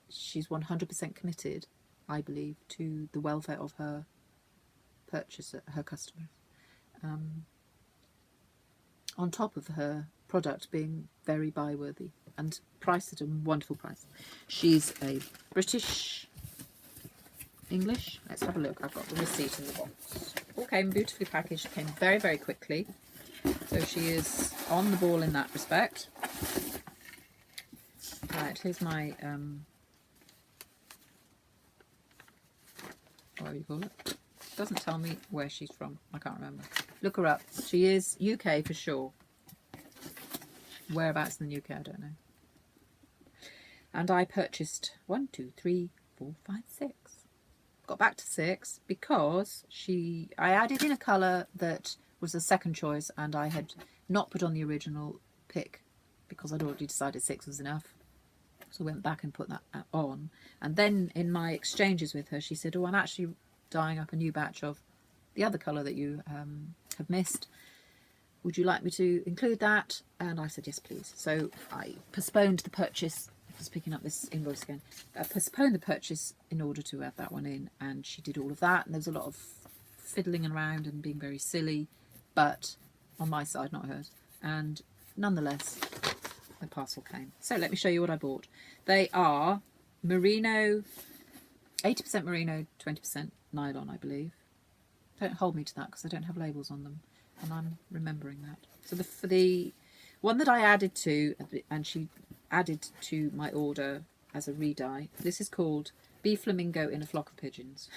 she's 100% committed, I believe, to the welfare of her purchaser, her customers. On top of her product being very buy-worthy and priced at a wonderful price. She's a British English. Let's have a look. I've got the receipt in the box. All came beautifully packaged, came very, very quickly. So she is on the ball in that respect. Right, here's my, whatever you call it. Doesn't tell me where she's from. I can't remember. Look her up. She is UK for sure. Whereabouts in the UK, I don't know. And I purchased 1, 2, 3, 4, 5, 6. Got back to 6 because I added in a colour that was the second choice, and I had not put on the original pick because I'd already decided 6 was enough. So I went back and put that on. And then in my exchanges with her, she said, oh, I'm actually dyeing up a new batch of the other colour that you have missed. Would you like me to include that? And I said, yes, please. So I postponed the purchase. Just picking up this invoice again. I postponed the purchase in order to add that one in. And she did all of that. And there was a lot of fiddling around and being very silly. But on my side, not hers. And nonetheless, the parcel came. So let me show you what I bought. They are merino, 80% merino, 20% nylon, I believe. Don't hold me to that because I don't have labels on them, and I'm remembering that. So for the one that I added to, and she added to my order as a re-dye, this is called Bee Flamingo in a Flock of Pigeons.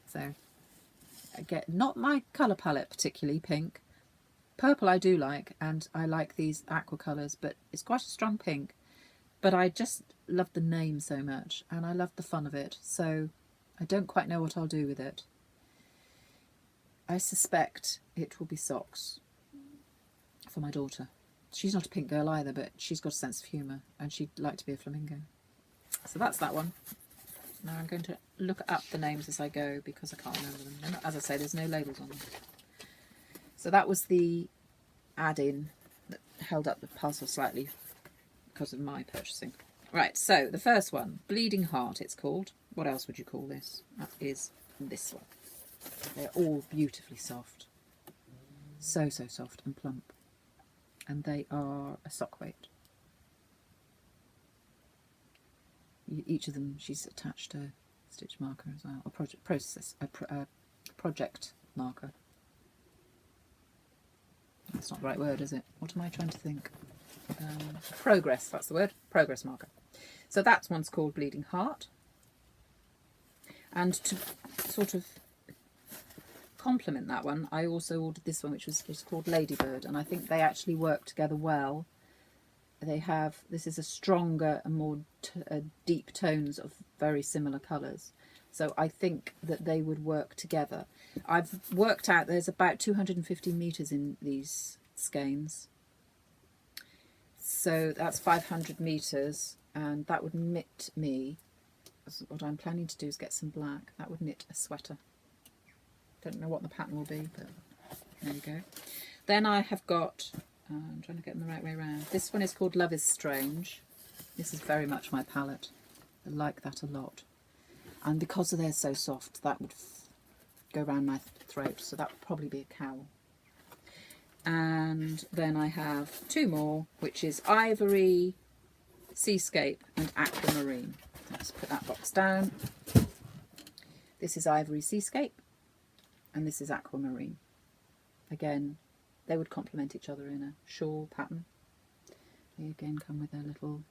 So again, not my colour palette particularly, pink. Purple I do like, and I like these aqua colours, but it's quite a strong pink. But I just love the name so much, and I love the fun of it, so I don't quite know what I'll do with it. I suspect it will be socks for my daughter. She's not a pink girl either, but she's got a sense of humour, and she'd like to be a flamingo. So that's that one. Now I'm going to look up the names as I go, because I can't remember them. And as I say, there's no labels on them. So that was the add-in that held up the parcel slightly because of my purchasing. Right, so the first one, Bleeding Heart it's called. What else would you call this? That is this one. They're all beautifully soft. So soft and plump. And they are a sock weight. Each of them, she's attached a stitch marker as well, or project marker. That's not the right word, is it? What am I trying to think? Progress, that's the word. Progress marker. So that one's called Bleeding Heart. And to sort of complement that one, I also ordered this one, which was called Ladybird, and I think they actually work together well. They have, this is a stronger and more deep tones of very similar colours. So I think that they would work together. I've worked out there's about 250 metres in these skeins. So that's 500 metres, and that would knit me, what I'm planning to do is get some black. That would knit a sweater. Don't know what the pattern will be, but there you go. Then I have got, I'm trying to get them the right way around. This one is called Love is Strange. This is very much my palette. I like that a lot. And because they're so soft, that would go around my throat, so that would probably be a cowl. And then I have 2 more, which is Ivory, Seascape and Aquamarine. Let's put that box down. This is Ivory Seascape and this is Aquamarine. Again, they would complement each other in a shawl pattern. They again come with their little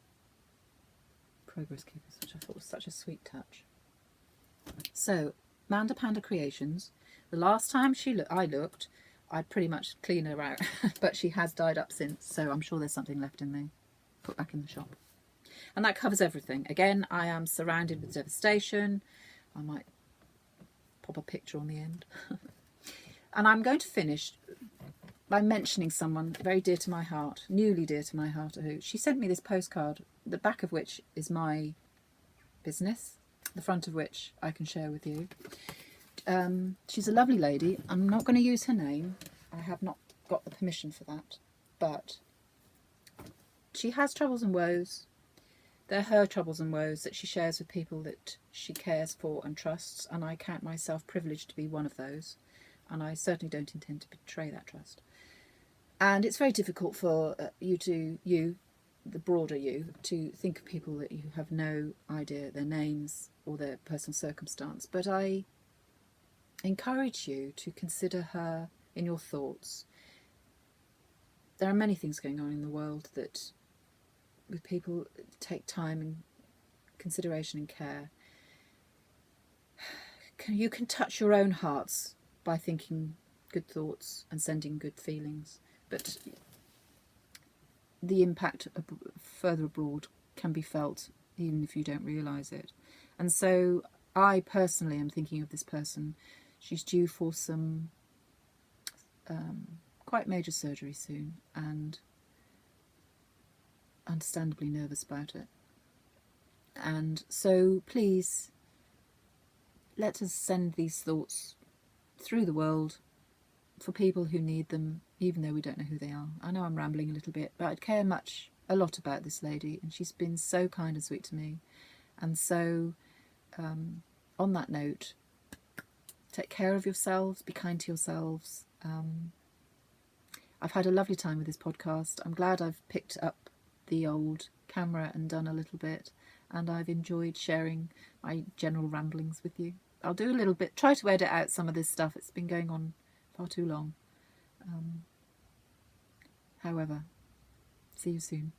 progress keepers, which I thought was such a sweet touch. So, Manda Panda Creations. The last time I looked, I'd pretty much clean her out, but she has dyed up since, so I'm sure there's something left in there. Put back in the shop. And that covers everything. Again, I am surrounded with devastation. I might pop a picture on the end. And I'm going to finish by mentioning someone very dear to my heart, newly dear to my heart, who she sent me this postcard, the back of which is my business, the front of which I can share with you. She's a lovely lady. I'm not going to use her name. I have not got the permission for that. But she has troubles and woes. They're her troubles and woes that she shares with people that she cares for and trusts, and I count myself privileged to be one of those, and I certainly don't intend to betray that trust. And it's very difficult for you, the broader you, to think of people that you have no idea their names or their personal circumstance, but I encourage you to consider her in your thoughts. There are many things going on in the world that, with people, take time and consideration and care. You can touch your own hearts by thinking good thoughts and sending good feelings, but the impact further abroad can be felt even if you don't realise it. And so I personally am thinking of this person. She's due for some quite major surgery soon, and understandably nervous about it. And so please, let us send these thoughts through the world for people who need them, even though we don't know who they are. I know I'm rambling a little bit, but I care a lot about this lady, and she's been so kind and sweet to me. And so on that note, take care of yourselves, be kind to yourselves. I've had a lovely time with this podcast. I'm glad I've picked up the old camera and done a little bit, and I've enjoyed sharing my general ramblings with you. I'll do a little bit, try to edit out some of this stuff. It's been going on far too long. However, see you soon.